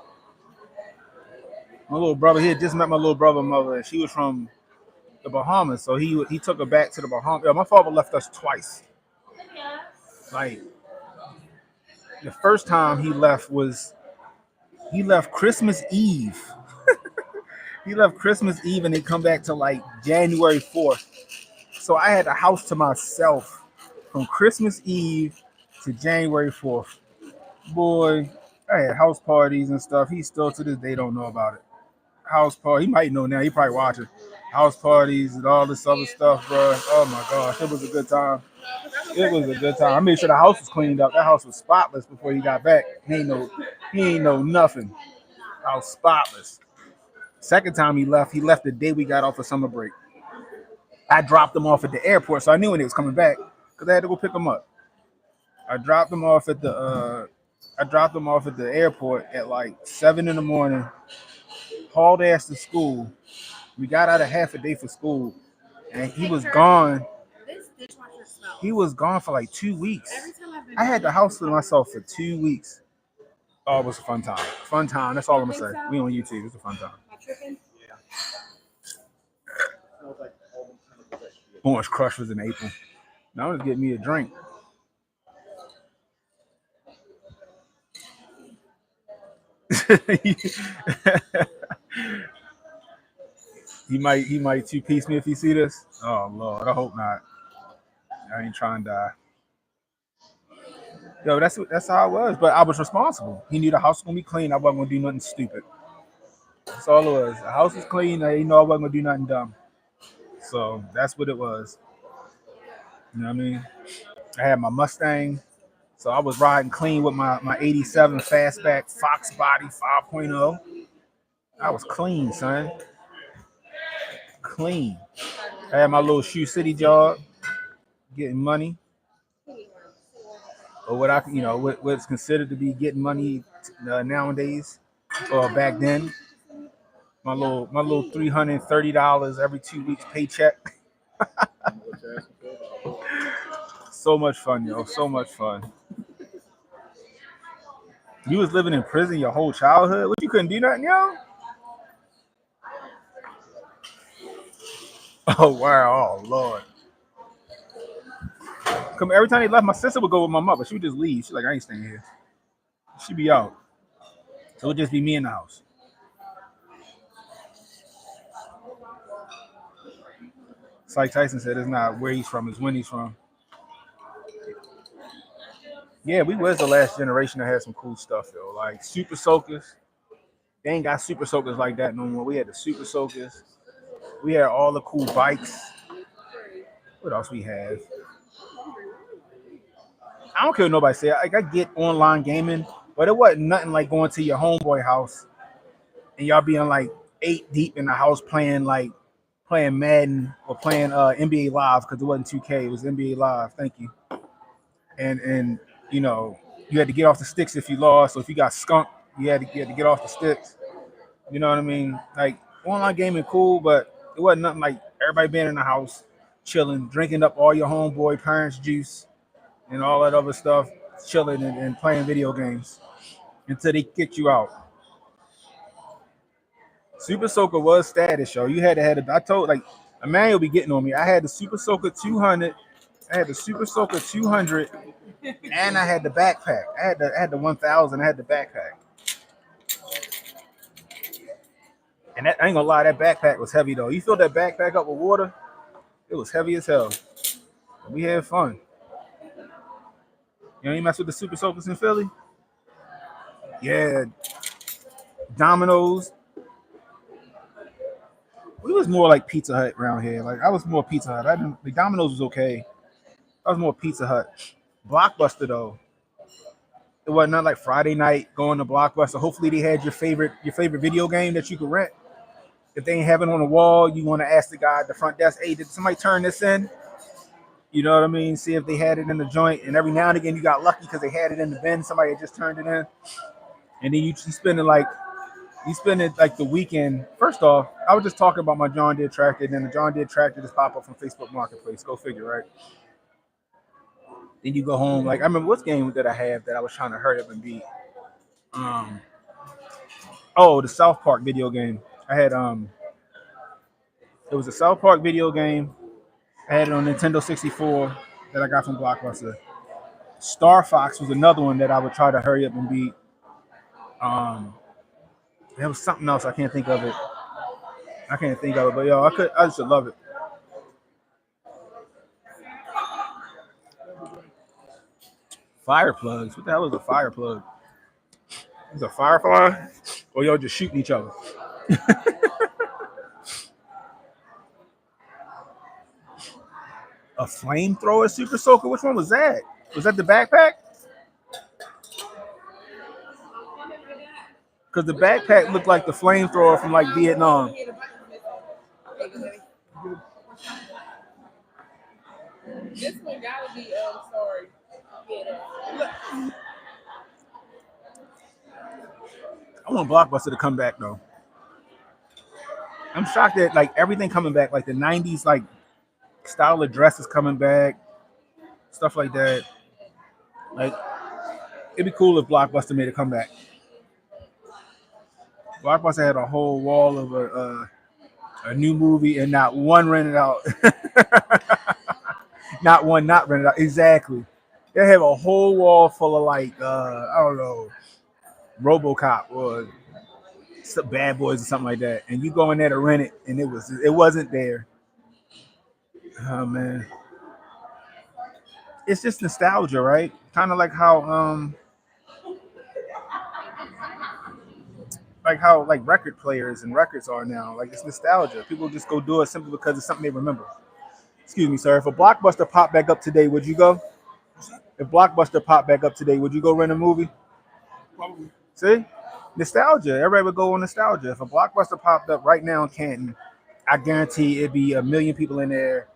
he had just met my little brother mother, and she was from the Bahamas, so he took her back to the Bahamas. Yeah, my father left us twice. Like the first time he left Christmas Eve. He left Christmas Eve and they come back to like January 4th. So I had the house to myself from Christmas Eve to January 4th. Boy, I had house parties and stuff. He still to this day don't know about it. House party, he might know now. He probably watching house parties and all this other stuff, bro. Oh my gosh, it was a good time. It was a good time. I made sure the house was cleaned up. That house was spotless before he got back. He ain't know nothing. House spotless. Second time he left the day we got off of summer break. I dropped him off at the airport, so I knew when he was coming back because I had to go pick him up. I dropped him off at the airport at like 7 in the morning. Hauled ass to school. We got out of half a day for school, and he was gone. This dishwasher smells. He was gone for like 2 weeks. Every time I've been I had the house to myself for 2 weeks. Oh, it was a fun time. Fun time. That's all I'm gonna say. We on YouTube. It's a fun time. Am I tripping? Orange Crush was in April. Now I'm just getting me a drink. he might two-piece me if he see this. Oh Lord, I hope not. I ain't trying to die. Yo, that's how it was. But I was responsible. He knew the house was gonna be clean. I wasn't gonna do nothing stupid. That's all it was. The house was clean. He know I wasn't gonna do nothing dumb. So that's what it was. You know what I mean? I had my Mustang. So I was riding clean with my 87 fastback Fox Body 5.0. I was clean, son. Clean. I had my little Shoe City job, getting money, or what's considered to be getting money nowadays, or back then. My little $330 every 2 weeks paycheck. So much fun, yo. So much fun. You was living in prison your whole childhood? What, you couldn't do nothing, yo? Oh wow, oh Lord. Come every time they left, my sister would go with my mother. She would just leave. She's like, I ain't staying here. She'd be out. So it'd just be me in the house. It's like Tyson said, it's not where he's from, it's when he's from. Yeah, we was the last generation that had some cool stuff though. Like Super Soakers. They ain't got Super Soakers like that no more. We had the Super Soakers. We had all the cool bikes. What else we have? I don't care what nobody say. Like I get online gaming, but it wasn't nothing like going to your homeboy house and y'all being like 8 deep in the house playing Madden or playing NBA Live because it wasn't 2K, it was NBA Live. Thank you. And you know you had to get off the sticks if you lost. So if you got skunked, you had to get off the sticks. You know what I mean? Like online gaming cool, but it wasn't nothing like everybody being in the house, chilling, drinking up all your homeboy parents' juice and all that other stuff, chilling and playing video games until they kicked you out. Super Soaker was status, yo. You had to have it. I told like Emmanuel be getting on me. I had the Super Soaker 200. I had the Super Soaker 200, and I had the backpack. I had the 1000. I had the backpack. And that, I ain't gonna lie, that backpack was heavy though. You filled that backpack up with water, it was heavy as hell. We had fun. You know, you mess with the Super Soakers in Philly? Yeah, Domino's. We was more like Pizza Hut around here. Like I was more Pizza Hut. I didn't. The Domino's was okay. I was more Pizza Hut. Blockbuster though, it wasn't not like Friday night going to Blockbuster. Hopefully they had your favorite video game that you could rent. If they ain't have it on the wall, you want to ask the guy at the front desk, "Hey, did somebody turn this in?" You know what I mean? See if they had it in the joint. And every now and again, you got lucky because they had it in the bin. Somebody had just turned it in, and then you spend it like the weekend. First off, I was just talking about my John Deere tractor, and then the John Deere tractor just pop up from Facebook Marketplace. Go figure, right? Then you go home. Like I remember what's game that I have that I was trying to hurry up and beat. Um, oh, the South Park video game. I had it was a South Park video game. I had it on Nintendo 64 that I got from Blockbuster. Star Fox was another one that I would try to hurry up and beat. Um, there was something else I can't think of it. I can't think of it, but yo, I just love it. Fire plugs. What the hell is a fire plug? Is a firefly? Or y'all just shooting each other? A flamethrower super soaker? Which one was that? Was that the backpack? Because the backpack looked like the flamethrower from like Vietnam. This one gotta be sorry. I want Blockbuster to come back though. I'm shocked that like everything coming back, like the '90s, like style of dress is coming back, stuff like that. Like it'd be cool if Blockbuster made a comeback. Blockbuster had a whole wall of a new movie and not one rented out, not one not rented out. Exactly. They have a whole wall full of like I don't know, RoboCop or some Bad Boys or something like that, and you go in there to rent it, and it wasn't there. Oh man, it's just nostalgia, right? Kind of like how like record players and records are now. Like it's nostalgia. People just go do it simply because it's something they remember. Excuse me, sir. If a Blockbuster popped back up today, would you go? If Blockbuster popped back up today, would you go rent a movie? Probably. See? Nostalgia. Everybody would go on nostalgia. If a Blockbuster popped up right now in Canton, I guarantee it'd be a million people in there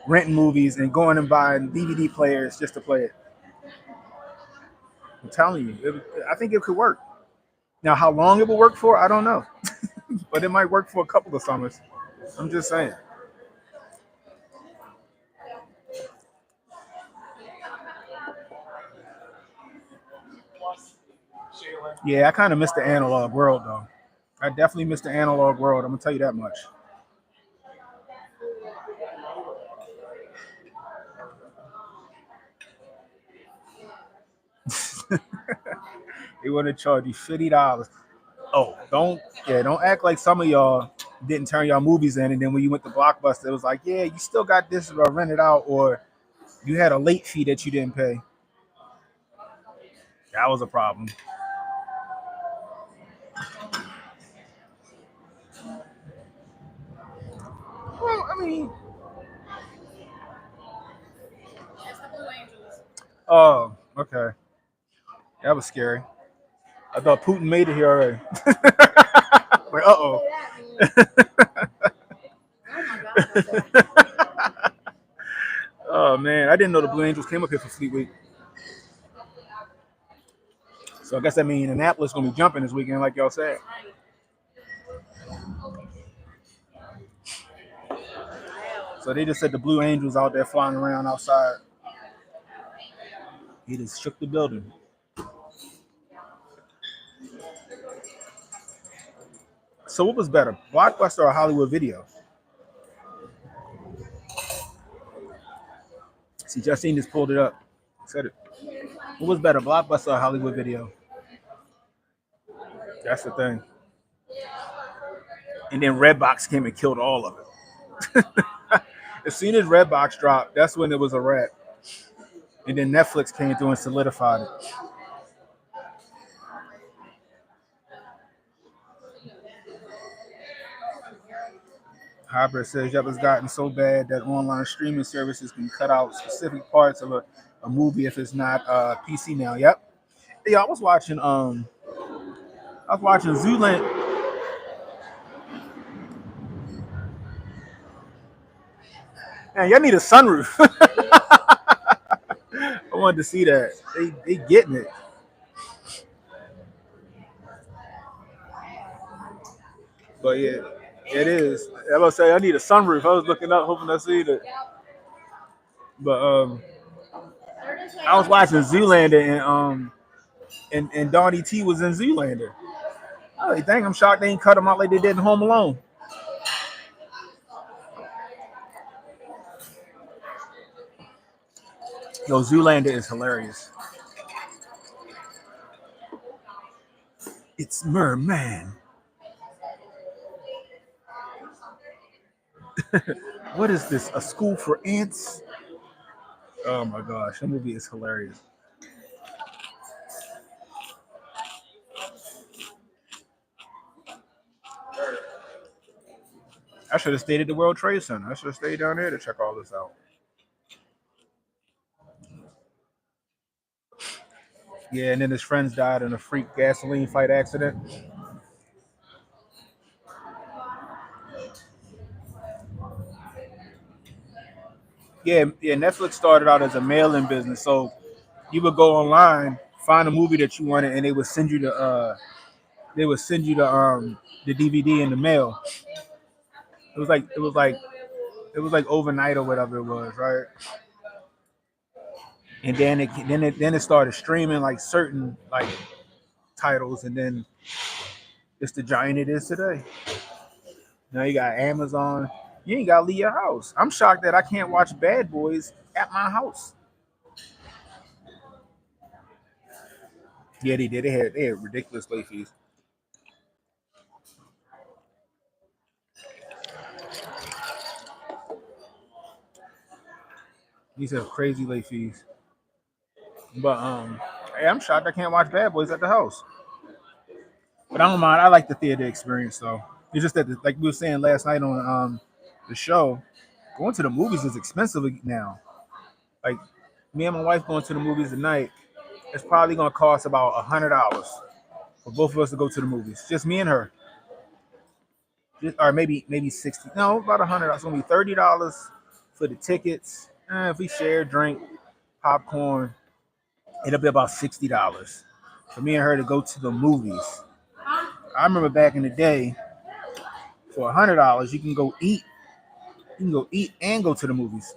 renting movies and going and buying DVD players just to play it. I'm telling you, I think it could work. Now, how long it will work for, I don't know, but it might work for a couple of summers. I'm just saying. Yeah, I kind of miss the analog world though. I definitely miss the analog world. I'm gonna tell you that much. They want to charge you $50. Oh, don't act like some of y'all didn't turn y'all movies in, and then when you went to Blockbuster, it was like, yeah, you still got this rented out, or you had a late fee that you didn't pay. That was a problem. Well, I mean, That's the Blue Angels. oh, okay, that was scary. I thought Putin made it here already. Like, uh Say that, man. Oh my God. oh man, I didn't know the Blue Angels came up here for Fleet Week. So I guess that means Annapolis gonna be jumping this weekend, like y'all said. So they just said the Blue Angels out there flying around outside. He just shook the building. So what was better, Blockbuster or Hollywood Video? See, Justine just pulled it up. Said it. What was better, Blockbuster or Hollywood Video? That's the thing. And then Redbox came and killed all of it. As soon as Redbox dropped, that's when it was a wrap. And then Netflix came through and solidified it. Hybrid says, yep, it's gotten so bad that online streaming services can cut out specific parts of a movie if it's not PC now. Yep. Yeah, I was watching Zoolander. Man, y'all need a sunroof. I wanted to see that. They getting it. But yeah, it is. I was say I need a sunroof. I was looking up hoping to see that. But I was watching Zoolander and Donnie T was in Zoolander. Oh, they think I'm shocked they ain't cut him out like they did in Home Alone. Yo, Zoolander is hilarious. It's Merman. What is this? A school for ants? Oh my gosh, that movie is hilarious. I should have stayed at the World Trade Center. I should have stayed down there to check all this out. Yeah, and then his friends died in a freak gasoline fight accident. Yeah, Netflix started out as a mail-in business, so you would go online, find a movie that you wanted, and they would send you the DVD in the mail. It was like overnight or whatever it was, right? And then it started streaming like certain like titles, and then it's the giant it is today. Now you got Amazon. You ain't gotta leave your house. I'm shocked that I can't watch Bad Boys at my house. Yeah, they did. They had ridiculous late fees. These have crazy late fees. But hey, I'm shocked I can't watch Bad Boys at the house. But I don't mind. I like the theater experience though. It's just that, like we were saying last night on the show, going to the movies is expensive now. Like me and my wife going to the movies tonight, it's probably gonna cost about $100 for both of us to go to the movies. Just me and her. Or maybe 60. No, about $100. It's gonna be $30 for the tickets. If we share drink, popcorn, it'll be about $60 for me and her to go to the movies. I remember back in the day, for $100 you can go eat. You can go eat and go to the movies.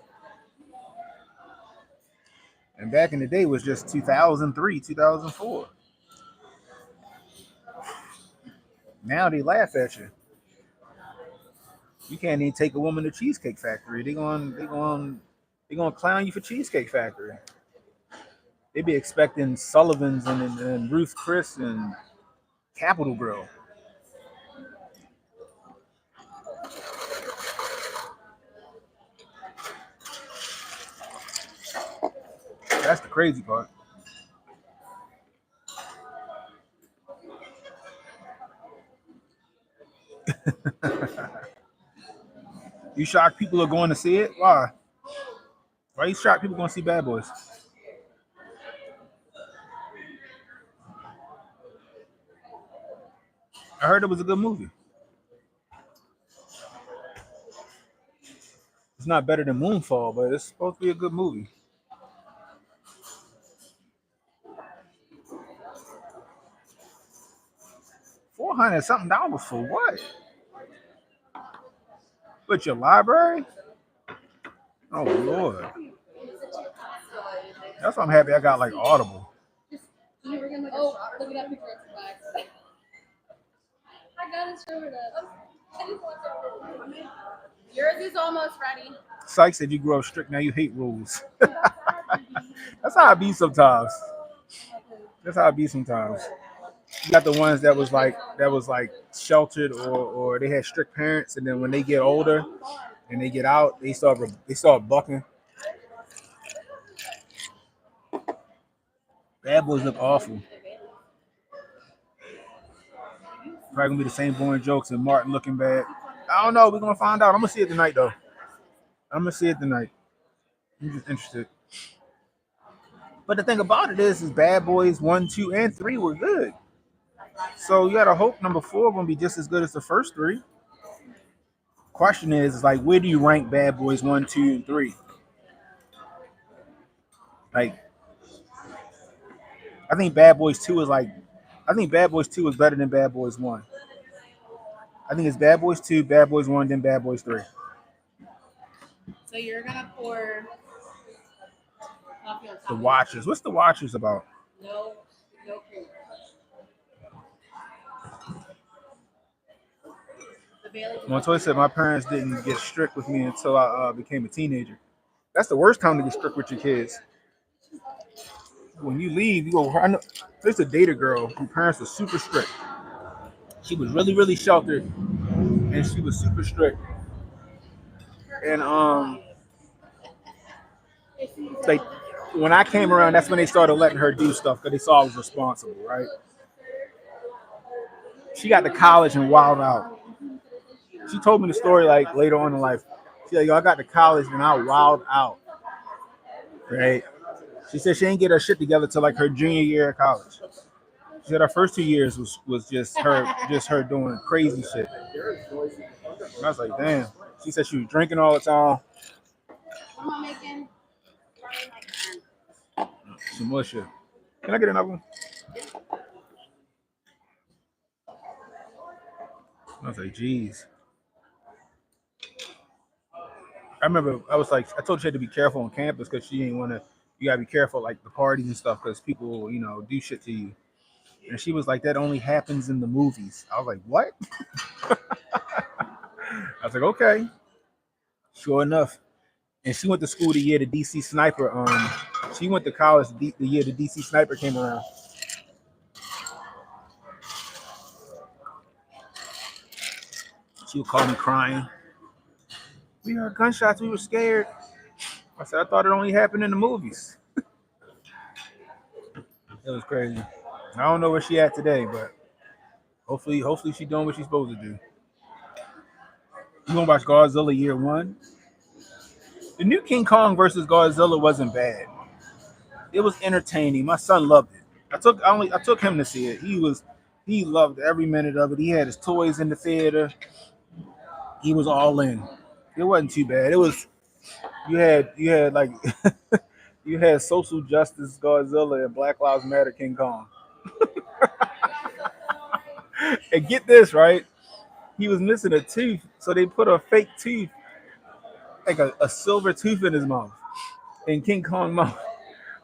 And back in the day was just 2003, 2004. Now they laugh at you. You can't even take a woman to Cheesecake Factory. They gonna clown you for Cheesecake Factory. They be expecting Sullivan's and Ruth Chris and Capital Grill. That's the crazy part. You shocked people are going to see it? Why? Why you shocked people going to see Bad Boys? I heard it was a good movie. It's not better than Moonfall, but it's supposed to be a good movie. 400 something dollars for what? But your library? Oh Lord. That's why I'm happy I got like Audible. got his shoulder up. I just want to. Yours is almost ready. Syke said you grew up strict, now you hate rules. That's how I be sometimes. That's how I be sometimes. You got the ones that was like sheltered or they had strict parents, and then when they get older and they get out, they start bucking. Bad boys look awful. Probably gonna be the same boring jokes and Martin looking bad. I don't know. We're gonna find out. I'm gonna see it tonight though. I'm gonna see it tonight. I'm just interested. But the thing about it is Bad Boys 1, 2, and 3 were good. So you gotta hope number 4 gonna be just as good as the first 3. Question is like, where do you rank Bad Boys 1, 2, and 3? Like, I think Bad Boys 2 is like, I think Bad Boys 2 is better than Bad Boys 1. I think it's Bad Boys 2, Bad Boys 1, then Bad Boys 3. So you're gonna pour coffee on top. The Watchers. What's The Watchers about? No cream. Montoya said my parents didn't get strict with me until I became a teenager. That's the worst time to get strict with your kids. When you leave, you go. I know, there's a data girl whose parents were super strict. She was really, really sheltered, and she was super strict. And like when I came around, that's when they started letting her do stuff because they saw I was responsible, right? She got to college and wilded out. She told me the story like later on in life. She's like, yo, I got to college and I wilded out, right? She said she didn't get her shit together till like her junior year of college. She said her first 2 years was just her doing crazy shit. And I was like, damn. She said she was drinking all the time. Am I making? Some more shit. Can I get another one? I was like, geez. I remember I was like, I told her she had to be careful on campus because she didn't want to. You gotta be careful like the parties and stuff because people, do shit to you. And she was like, that only happens in the movies. I was like, what? I was like, okay. Sure enough. And she went to school the year the DC Sniper. She went to college the year the DC Sniper came around. She would call me crying. We heard gunshots. We were scared. I said, I thought it only happened in the movies. It was crazy. I don't know where she at today, but hopefully she's doing what she's supposed to do. You gonna watch Godzilla Year 1? The new King Kong versus Godzilla wasn't bad. It was entertaining. My son loved it. I took him to see it. He loved every minute of it. He had his toys in the theater. He was all in. It wasn't too bad. It was you had like you had social justice Godzilla and Black Lives Matter King Kong. And get this, right? He was missing a tooth, so they put a fake tooth, like a silver tooth in his mouth. In King Kong mouth.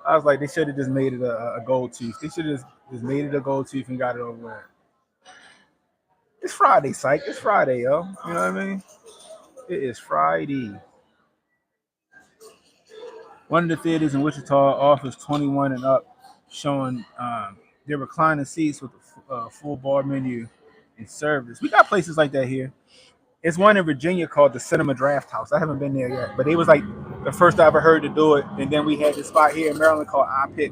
I was like, they should have just made it a gold tooth. They should have just made it a gold tooth and got it over with. It's Friday, Syke. It's Friday, yo. You know what I mean? It is Friday. One of the theaters in Wichita offers 21 and up, showing their reclining seats with a full bar menu and service. We got places like that here. It's one in Virginia called the Cinema Draft House. I haven't been there yet, but they was like the first I ever heard to do it. And then we had this spot here in Maryland called I Pick.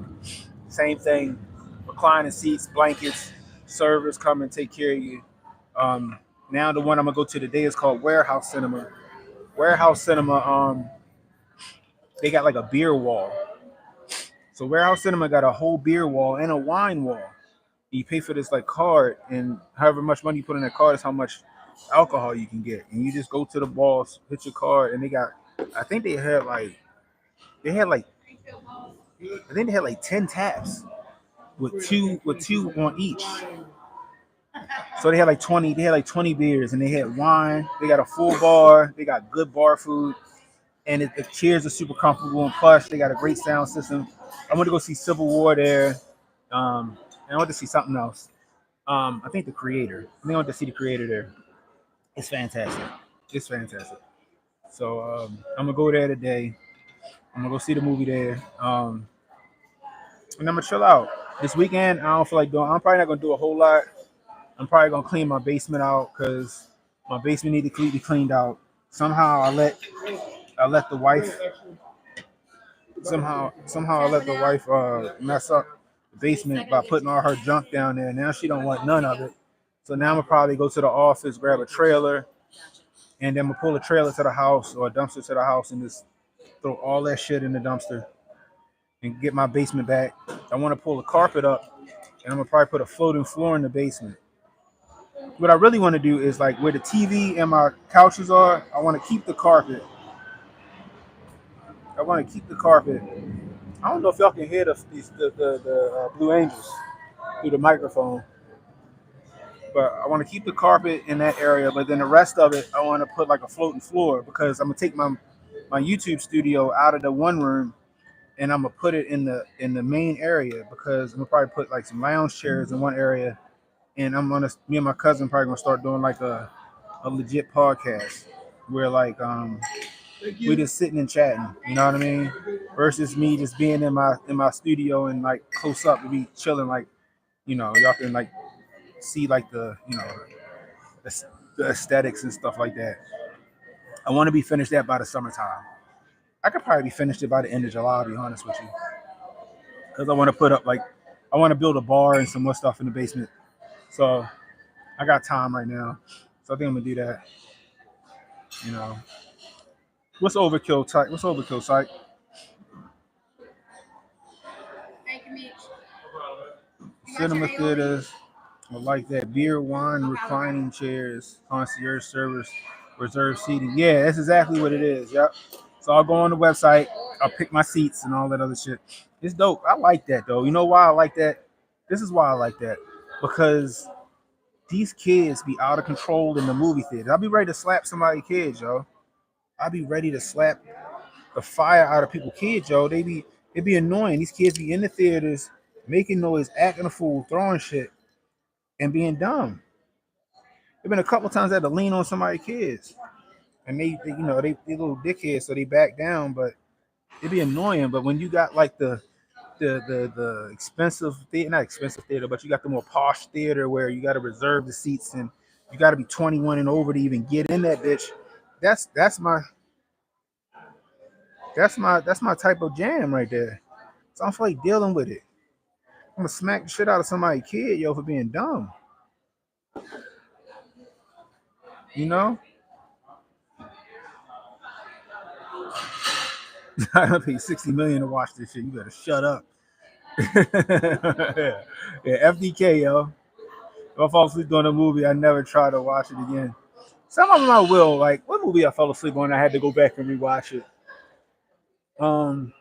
Same thing, reclining seats, blankets, servers come and take care of you. Now the one I'm gonna go to today is called Warehouse Cinema. Warehouse Cinema, they got like a beer wall. So Warehouse Cinema got a whole beer wall and a wine wall. You pay for this like card, and however much money you put in that card is how much alcohol you can get. And you just go to the balls, hit your card, and they got. I think they had like 10 taps with two on each. So they had like 20. They had like 20 beers, and they had wine. They got a full bar. They got good bar food, and the chairs are super comfortable and plush. They got a great sound system. I went to go see Civil War there. And I went to see something else. I think the creator. I think I went to see the creator there. It's fantastic. It's fantastic. So I'm gonna go there today. I'm gonna go see the movie there. And I'm gonna chill out. This weekend, I don't feel like doing. I'm probably not gonna do a whole lot. I'm probably gonna clean my basement out because my basement need to be cleaned out. Somehow I let the wife somehow I let the wife mess up the basement by putting all her junk down there. Now she don't want none of it. So now I'm gonna probably go to the office, grab a trailer, and then I'm gonna pull a trailer to the house or a dumpster to the house and just throw all that shit in the dumpster and get my basement back. I want to pull the carpet up and I'm gonna probably put a floating floor in the basement. What I really want to do is like where the TV and my couches are. I want to keep the carpet. I want to keep the carpet. I don't know if y'all can hear the Blue Angels through the microphone, but I want to keep the carpet in that area. But then the rest of it, I want to put like a floating floor because I'm gonna take my YouTube studio out of the one room and I'm gonna put it in the main area because I'm gonna probably put like some lounge chairs in one area, and me and my cousin probably gonna start doing like a legit podcast where like we just sitting and chatting, you know what I mean? Versus me just being in my studio and like close up to be chilling, like y'all can like see like the aesthetics and stuff like that. I want to be finished that by the summertime. I could probably be finished it by the end of July. I'll be honest with you, because I want to put up like I want to build a bar and some more stuff in the basement. So I got time right now, so I think I'm gonna do that. You know, what's overkill type? What's overkill type? Thank you, Mitch. You got Cinema your AOB? theaters are like that. Beer, wine, reclining chairs, concierge service, reserved seating. Yeah, that's exactly what it is. Yep. So I'll go on the website. I'll pick my seats and all that other shit. It's dope. I like that though. You know why I like that? This is why I like that. Because these kids be out of control in the movie theater. I'll be ready to slap somebody's kids, yo. I'll be ready to slap the fire out of people's kids, yo. They be annoying. These kids be in the theaters making noise, acting a fool, throwing shit, and being dumb. There've been a couple times I had to lean on somebody's kids, and they little dickheads, so they back down. But it be annoying. But when you got like the expensive theater, not expensive theater, but you got the more posh theater where you got to reserve the seats and you got to be 21 and over to even get in that bitch. That's my type of jam right there. So I don't feel like dealing with it. I'm gonna smack the shit out of somebody's kid, yo, for being dumb. You know, I don't pay 60 million to watch this shit. You better shut up. Yeah. Yeah, FDK, yo. If I fall asleep during a movie, I never try to watch it again. Some of them I will. Like, what movie I fell asleep on? I had to go back and rewatch it. Um,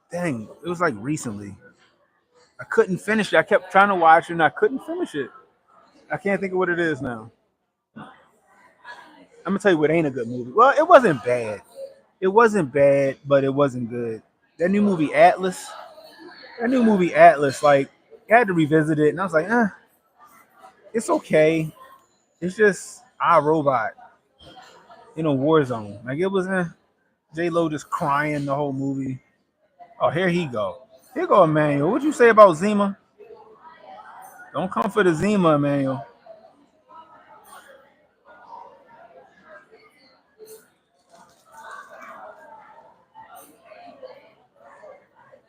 Dang, it was like recently. I couldn't finish it. I kept trying to watch it and I couldn't finish it. I can't think of what it is now. I'm gonna tell you what ain't a good movie. Well, it wasn't bad. It wasn't bad, but it wasn't good. That new movie Atlas. That new movie Atlas. Like, I had to revisit it, and I was like, it's okay. It's just iRobot in a war zone. Like it was J Lo just crying the whole movie. Oh, here he go. Here go Emmanuel. What'd you say about Zima? Don't come for the Zima, Emmanuel.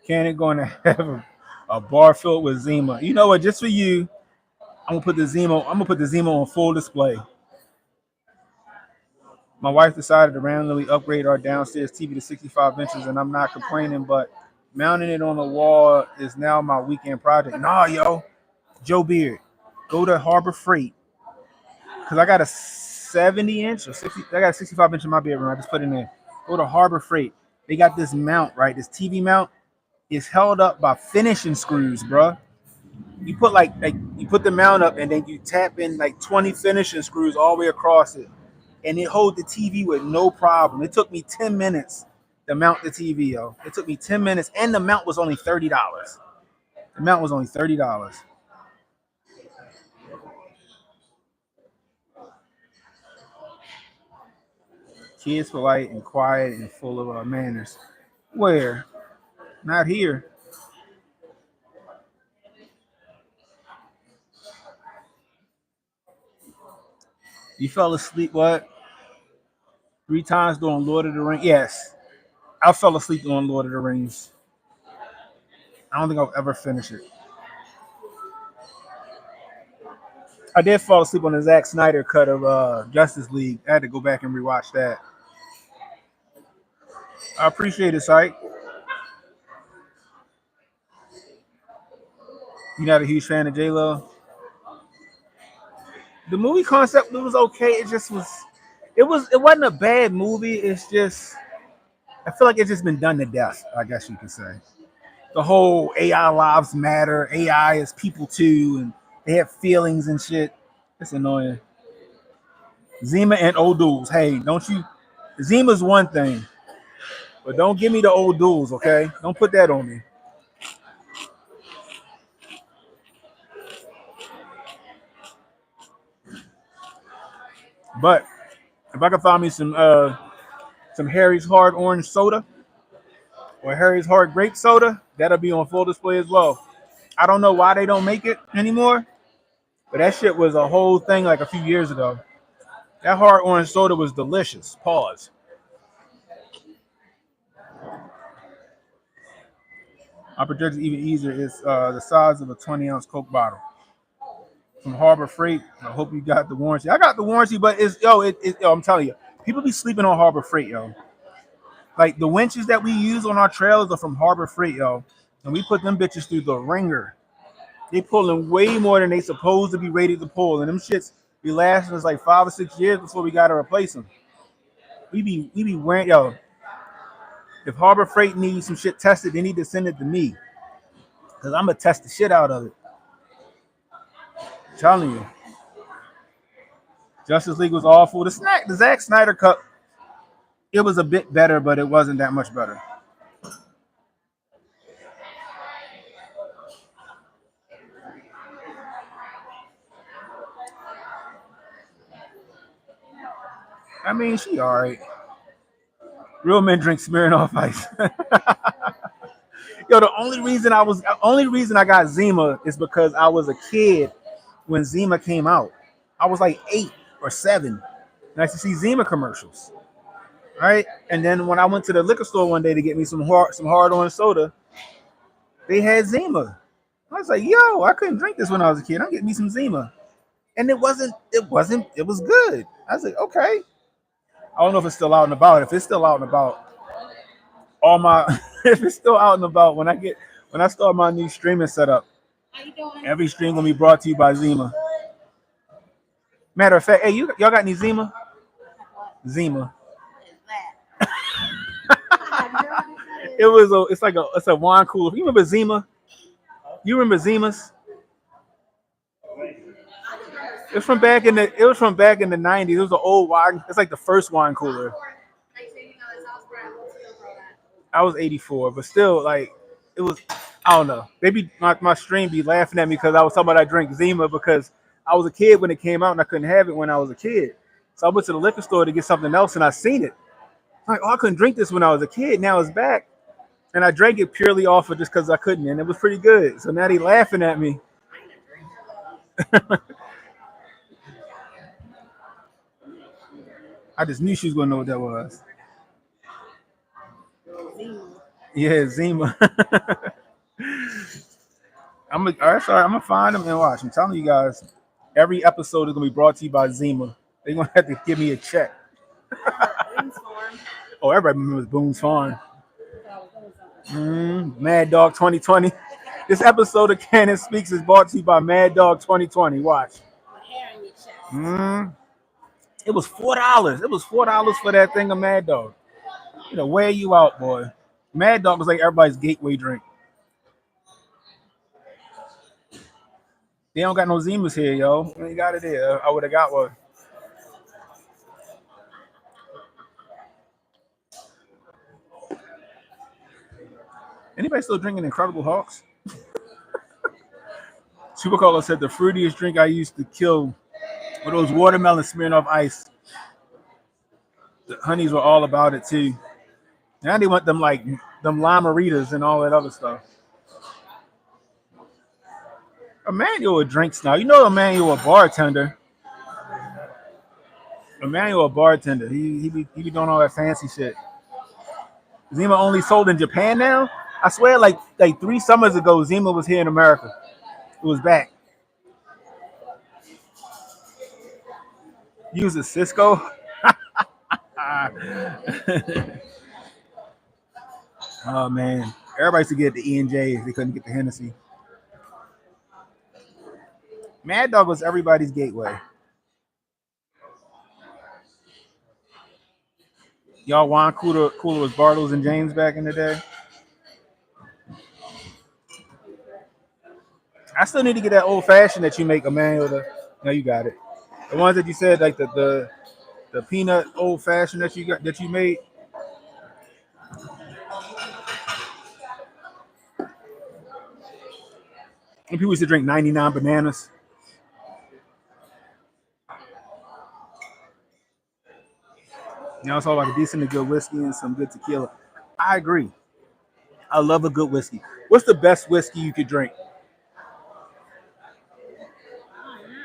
Cannon going to have a bar filled with Zima. You know what? Just for you, I'm gonna put the Zima on full display. My wife decided to randomly upgrade our downstairs TV to 65 inches, and I'm not complaining, but mounting it on the wall is now my weekend project. Nah, yo, Joe Beard, go to Harbor Freight because I got a 70 inch or 60. I got a 65 inch in my bedroom. I just put it in there. Go to Harbor Freight. They got this mount, right? This TV mount is held up by finishing screws, bro. You put like you put the mount up and then you tap in like 20 finishing screws all the way across it, and it hold the TV with no problem. It took me 10 minutes to mount the TV, yo. It took me 10 minutes, and the mount was only $30. The amount was only $30. Kids polite and quiet and full of manners. Where? Not here. You fell asleep what? 3 times during Lord of the Rings? Yes. I fell asleep during Lord of the Rings. I don't think I'll ever finish it. I did fall asleep on the Zack Snyder cut of Justice League. I had to go back and rewatch that. I appreciate it, Syke. You're not a huge fan of J-Lo? The movie concept was okay. It wasn't a bad movie. It's just I feel like it's just been done to death, I guess you could say. The whole AI lives matter, AI is people too, and they have feelings and shit. It's annoying. Zima and old dudes. Hey, don't you Zima's one thing, but don't give me the old dudes, okay? Don't put that on me. But if I could find me some Harry's hard orange soda or Harry's hard grape soda, that'll be on full display as well. I don't know why they don't make it anymore, but that shit was a whole thing like a few years ago. That hard orange soda was delicious. Pause. I projected even easier. It's the size of a 20-ounce Coke bottle from Harbor Freight. I hope you got the warranty. I got the warranty, but yo, I'm telling you, people be sleeping on Harbor Freight, yo. Like the winches that we use on our trails are from Harbor Freight, yo, and we put them bitches through the ringer. They pulling way more than they supposed to be rated to pull, and them shits be lasting us like 5 or 6 years before we gotta replace them. We be wearing yo. If Harbor Freight needs some shit tested, they need to send it to me because I'm gonna test the shit out of it. I'm telling you, Justice League was awful. The Zack Snyder cut, it was a bit better, but it wasn't that much better. I mean, she all right. Real men drink Smirnoff Ice. Yo, only reason I got Zima is because I was a kid when Zima came out. I was like 8 or 7. And I used to see Zima commercials, right? And then when I went to the liquor store one day to get me some hard orange soda, they had Zima. I was like, yo, I couldn't drink this when I was a kid. I'm getting me some Zima. And it was good. I was like, okay. I don't know if it's still out and about. If it's still out and about, all my if it's still out and about when I start my new streaming setup, every stream gonna be brought to you by Zima. Matter of fact, hey, y'all got any Zima? Zima. It's a wine cooler. You remember Zima? You remember Zimas? It was from back in the 90s. It was an old wine. It's like the first wine cooler. I was 84, but still, like, it was. I don't know. My stream be laughing at me because I was talking about I drink Zima because I was a kid when it came out and I couldn't have it when I was a kid. So I went to the liquor store to get something else and I seen it. I'm like, oh, I couldn't drink this when I was a kid. Now it's back, and I drank it purely off of just because I couldn't, and it was pretty good. So now they laughing at me. I just knew she was gonna know what that was. Yeah, Zima. All right, sorry, I'm gonna find them and watch. I'm telling you guys, every episode is gonna be brought to you by Zima. They're gonna have to give me a check. Oh, everybody remembers Boone's Farm. Mad Dog 2020. This episode of Cannon Speaks is brought to you by Mad Dog 2020. Watch. It was $4. It was $4 for that thing of Mad Dog. You know, wear you out, boy. Mad Dog was like everybody's gateway drink. They don't got no Zimas here, yo. We ain't got it here. I would have got one. Anybody still drinking Incredible Hawks? Supercola said the fruitiest drink I used to kill were those watermelon smearing off ice. The honeys were all about it too. Now they want them like them limeritas and all that other stuff. Emmanuel drinks now. You know Emmanuel a bartender. Emmanuel a bartender. He be doing all that fancy shit. Zima only sold in Japan now. I swear, like 3 summers ago, Zima was here in America. It was back. Use a Cisco. Oh man, everybody used to get the E&J if they couldn't get the Hennessy. Mad Dog was everybody's gateway. Y'all wine cooler was Bartles and James back in the day. I still need to get that old fashioned that you make, Emmanuel. No, you got it. The ones that you said, like the peanut old fashioned that you made. And people used to drink 99 bananas. Now it's all like a decent and good whiskey and some good tequila. I agree. I love a good whiskey. What's the best whiskey you could drink?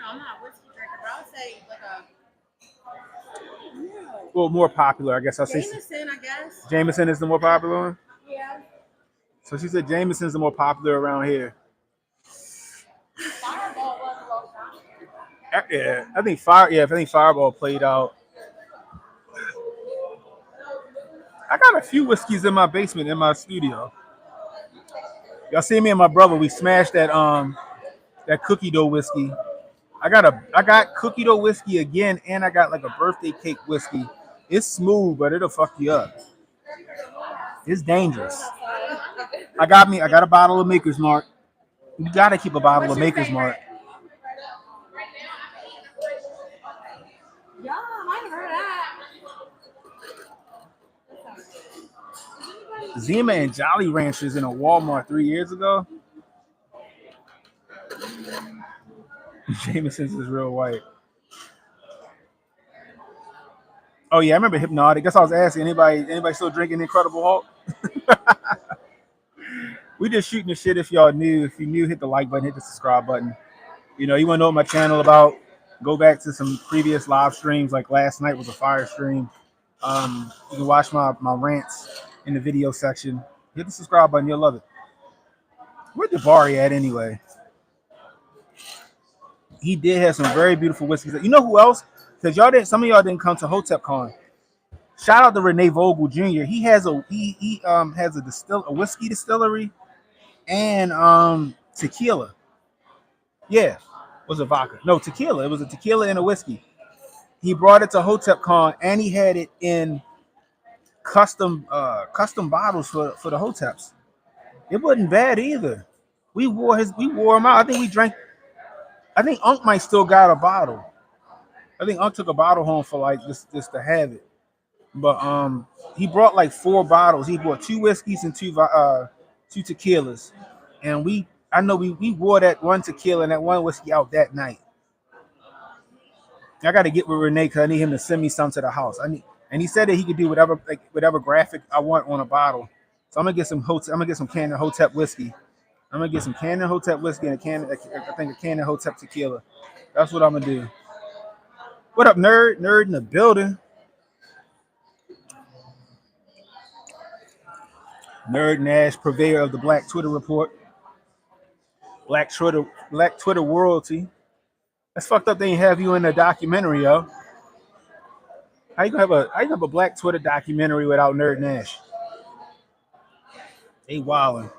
I'm not a whiskey drinker, but I would say like a Well, more popular, I guess. I'll say Jameson, I guess. Jameson is the more popular one. Yeah. So she said Jameson's the more popular around here. Fireball was a long time. Yeah, I think Fireball played out. I got a few whiskeys in my basement in my studio. Y'all see me and my brother? We smashed that cookie dough whiskey. I got cookie dough whiskey again, and I got like a birthday cake whiskey. It's smooth, but it'll fuck you up. It's dangerous. I got a bottle of Maker's Mark. You gotta keep a bottle of Maker's Mark. Yeah, I might have heard that. Zima and Jolly Ranchers in a Walmart 3 years ago. Jameson's is real white. Oh yeah, I remember Hypnotic. That's what I was asking. Anybody still drinking Incredible Hulk? We just shooting the shit. If y'all knew, if you knew, hit the like button, hit the subscribe button. You know, you want to know what my channel about? Go back to some previous live streams. Like last night was a fire stream. You can watch my rants in the video section. Hit the subscribe button. You'll love it. Where'd Jabari at anyway? He did have some very beautiful whiskeys. You know who else? Because some of y'all didn't come to Hotep Con. Shout out to Renee Vogel Jr. He has a whiskey distillery and tequila. Yeah, was it vodka? No, tequila. It was a tequila and a whiskey. He brought it to Hotep Con and he had it in custom bottles for the Hoteps. It wasn't bad either. We wore them out. I think Unc might still got a bottle. I think Unc took a bottle home for like just to have it. But he brought like 4 bottles. He brought 2 whiskeys and 2 tequilas. And we wore that one tequila and that one whiskey out that night. I got to get with Renee because I need him to send me some to the house. And he said that he could do whatever graphic I want on a bottle. So I'm gonna get some Cannon Hotep whiskey. I'm gonna get some Cannon Hotep whiskey and a Cannon Hotep tequila. That's what I'm gonna do. What up, nerd? Nerd in the building. Nerd Nash, purveyor of the Black Twitter Report. Black Twitter royalty. That's fucked up. They ain't have you in a documentary, yo. How you gonna have a Black Twitter documentary without Nerd Nash? They wildin'.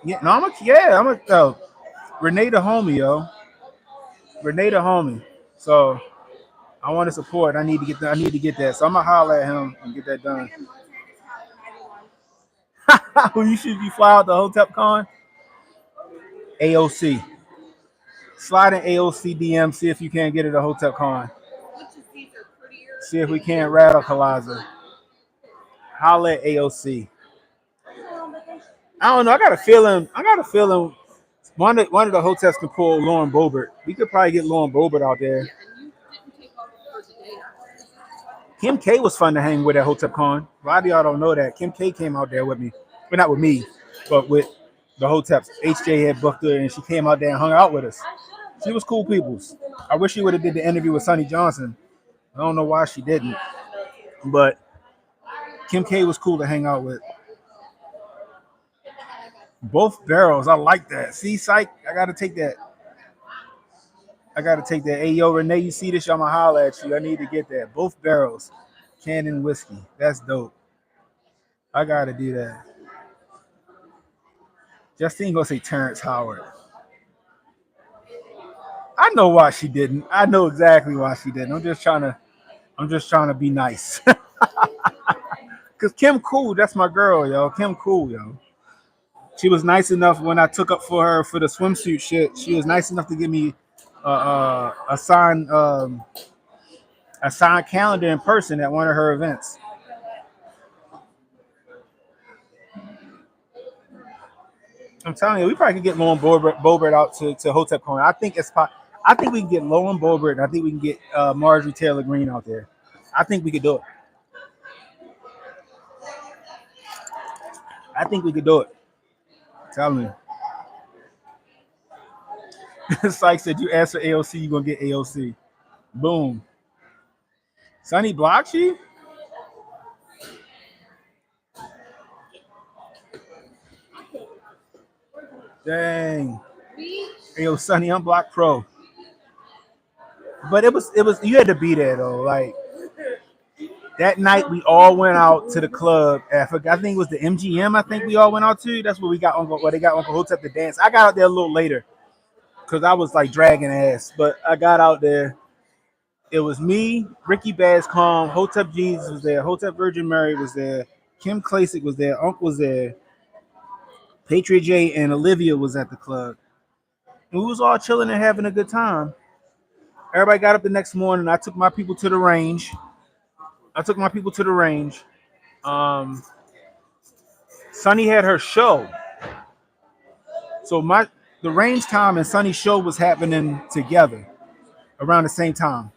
Yeah, no, I'm a Renee the homie, yo. Renee the homie. So I want to support. I need to get that. So I'm gonna holler at him and get that done. You should be fly out the Hotep Con. AOC. Slide in AOC DM. See if you can't get it at Hotep Con. See if we can't radicalize her. Holler at AOC. I don't know. I got a feeling. One of the hotels can pull Lauren Boebert. We could probably get Lauren Boebert out there. Kim K was fun to hang with at Hotep Con. A lot of y'all don't know that. Kim K came out there with me. Well, not with me, but with the Hoteps. HJ had booked her and she came out there and hung out with us. She was cool peoples. I wish she would have did the interview with Sonny Johnson. I don't know why she didn't. But Kim K was cool to hang out with. Both barrels. I like that. See, psych, I gotta take that. Hey, yo, Renee, you see this? I'ma holler at you. I need to get that. Both barrels. Cannon whiskey. That's dope. I gotta do that. Justine gonna say Terrence Howard. I know why she didn't. I know exactly why she didn't. I'm just trying to be nice. Cause Kim cool. That's my girl, yo. Kim cool, yo. She was nice enough when I took up for her for the swimsuit shit. She was nice enough to give me a signed calendar in person at one of her events. I'm telling you, we probably could get Lauren Boebert out to Hotep Con. I think we can get Lauren Boebert, and I think we can get Marjorie Taylor Greene out there. I think we could do it. I think we could do it. Tell me. Sykes said, you ask for AOC, you're going to get AOC. Boom. Sonny blocked you? Dang. Hey, yo, Sonny, unblock pro. But it was you had to be there though. Like that night we all went out to the club. I think it was the MGM, I think we all went out to. That's where they got Uncle Hotep to dance. I got out there a little later because I was like dragging ass. But I got out there. It was me, Ricky Bascom, Hotep Jesus was there, Hotep Virgin Mary was there, Kim Klasick was there, Unc was there, Patriot J and Olivia was at the club. And we was all chilling and having a good time. Everybody got up the next morning. I took my people to the range. Sunny had her show. So the range time and Sunny's show was happening together around the same time.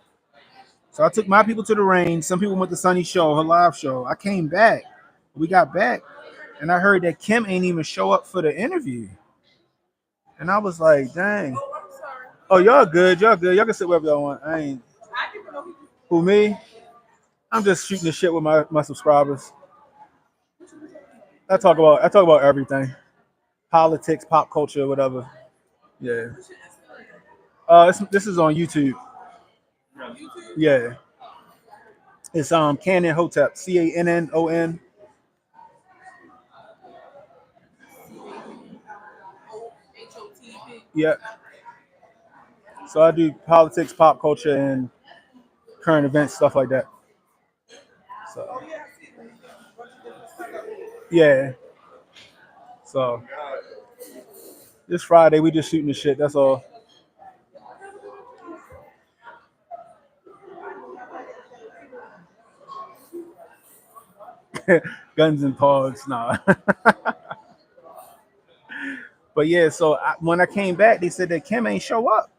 So I took my people to the range. Some people went to Sunny's show, her live show. I came back. We got back, and I heard that Kim ain't even show up for the interview. And I was like, dang. Oh, y'all good. Y'all can sit wherever y'all want. I ain't. Who, me? I'm just shooting the shit with my subscribers. I talk about everything. Politics, pop culture, whatever. Yeah. This is on YouTube. Yeah. It's Cannon Hotep. CANNON. Yeah. So I do politics, pop culture, and current events, stuff like that. So yeah. So this Friday we just shooting the shit. That's all. Guns and pogs, nah. But yeah, so when I came back, they said that Kim ain't show up.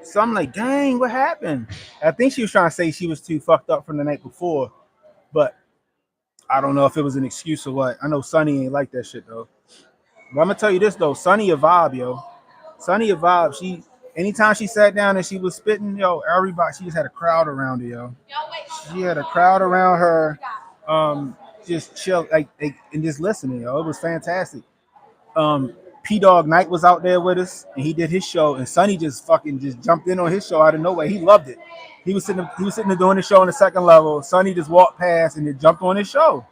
So I'm like, dang, what happened? I think she was trying to say she was too fucked up from the night before, but I don't know if it was an excuse or what. I know Sunny ain't like that shit though. But I'm gonna tell you this though, Sunny a vibe, yo. Sunny a vibe. Anytime she sat down and she was spitting, yo, everybody, she just had a crowd around her, yo. She had a crowd around her, just chill, and just listening, yo. It was fantastic. P Dog Knight was out there with us, and he did his show, and Sonny just fucking just jumped in on his show out of nowhere. He loved it. He was sitting there doing the show on the second level. Sonny just walked past and then jumped on his show.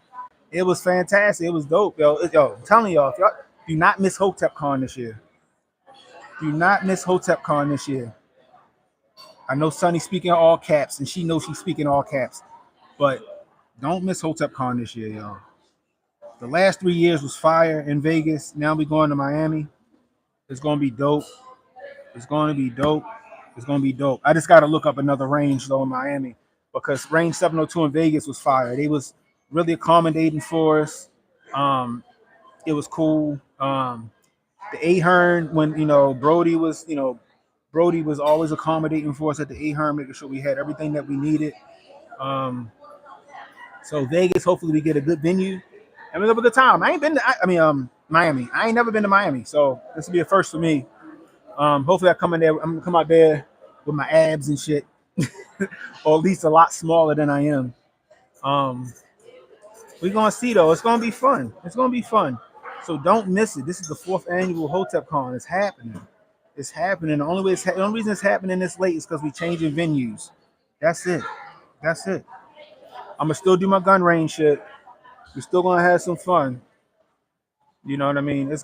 It was fantastic. It was dope, yo. I'm telling y'all, if y'all do not miss Hotep Con this year. Do not miss Hotep Con this year. I know Sonny speaking all caps, and she knows she's speaking all caps, but don't miss Hotep Con this year, y'all. The last 3 years was fire in Vegas. Now we're going to Miami. It's going to be dope. It's going to be dope. It's going to be dope. I just got to look up another range, though, in Miami because range 702 in Vegas was fire. They was really accommodating for us. It was cool. The Ahern, when Brody was always accommodating for us at the Ahern, making sure we had everything that we needed. Um, so Vegas, hopefully we get a good venue and we have a good time. I ain't been to, Miami. I ain't never been to Miami, so this will be a first for me. Hopefully I come in there. I'm gonna come out there with my abs and shit, or at least a lot smaller than I am. Um, we're gonna see though. It's gonna be fun. It's gonna be fun. So don't miss it. This is the 4th annual Hotep Con. It's happening. It's happening. The only reason it's happening this late is because we changing venues. That's it. That's it. I'm gonna still do my gun range shit. We're still gonna have some fun. You know what I mean?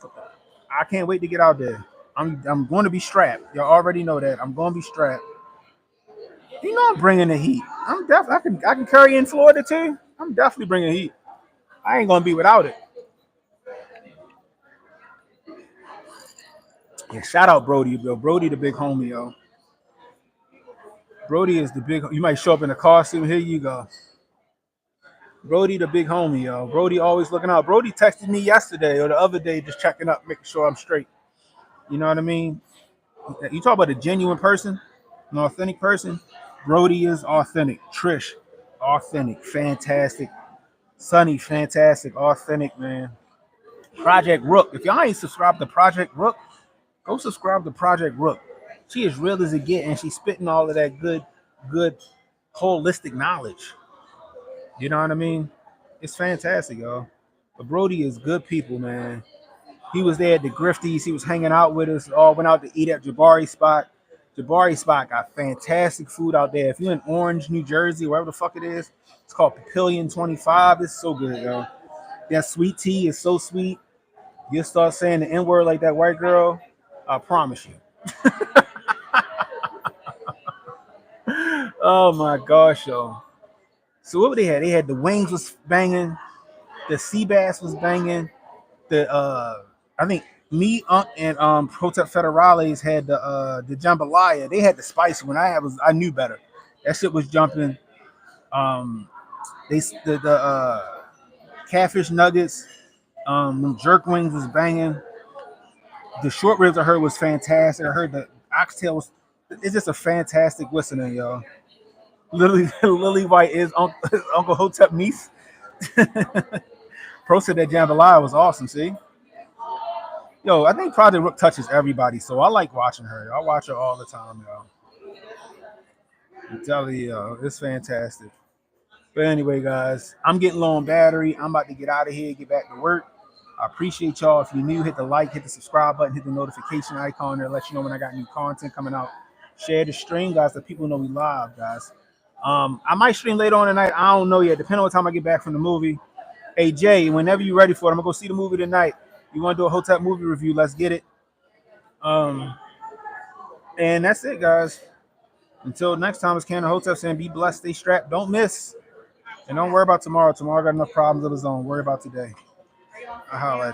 I can't wait to get out there. I'm going to be strapped. Y'all already know that. I'm going to be strapped. You know I'm bringing the heat. I can carry in Florida too. I'm definitely bringing heat. I ain't gonna be without it. Yeah, shout out Brody, bro. Brody the big homie, yo. Brody is the big. You might show up in a costume. Here you go. Brody the big homie, yo. Brody always looking out. Brody texted me yesterday or the other day, just checking up, making sure I'm straight. You know what I mean? You talk about a genuine person, an authentic person. Brody is authentic. Trish, authentic, fantastic. Sunny, fantastic, authentic, man. Project Rook. If y'all ain't subscribed to Project Rook, go subscribe to Project Rook. She is real as it get, and she's spitting all of that good, holistic knowledge. You know what I mean? It's fantastic, y'all. But Brody is good people, man. He was there at the Grifties. He was hanging out with us. All went out to eat at Jabari Spot. Jabari Spot got fantastic food out there. If you're in Orange, New Jersey, wherever the fuck it is, it's called Papillion 25. It's so good, yo. That sweet tea is so sweet. You start saying the N word like that white girl, I promise you. Oh my gosh, yo. So what they had? They had the wings was banging, the sea bass was banging, the I think me and Protect Federales had the jambalaya. They had the spicy one. I knew better. That shit was jumping. They the catfish nuggets, jerk wings was banging. The short ribs I heard was fantastic. I heard the oxtail was. It's just a fantastic listening, y'all. Lily White is Uncle Hotep niece. Pro said that jambalaya was awesome. See, yo, I think Project Rook touches everybody, so I like watching her. I watch her all the time, yo. I'm telling you, yo, it's fantastic. But anyway, guys, I'm getting low on battery. I'm about to get out of here, get back to work. I appreciate y'all. If you're new, hit the like, hit the subscribe button, hit the notification icon there, let you know when I got new content coming out. Share the stream, guys, so people know we live, guys. I might stream later on tonight. I don't know yet. Depending on what time I get back from the movie. Hey Jay, whenever you're ready for it, I'm gonna go see the movie tonight. You want to do a Hotep movie review? Let's get it. And that's it, guys. Until next time, it's Cannon Hotep saying, be blessed, stay strapped, don't miss, and don't worry about tomorrow. Tomorrow got enough problems of its own. Worry about today. I'll holla at you.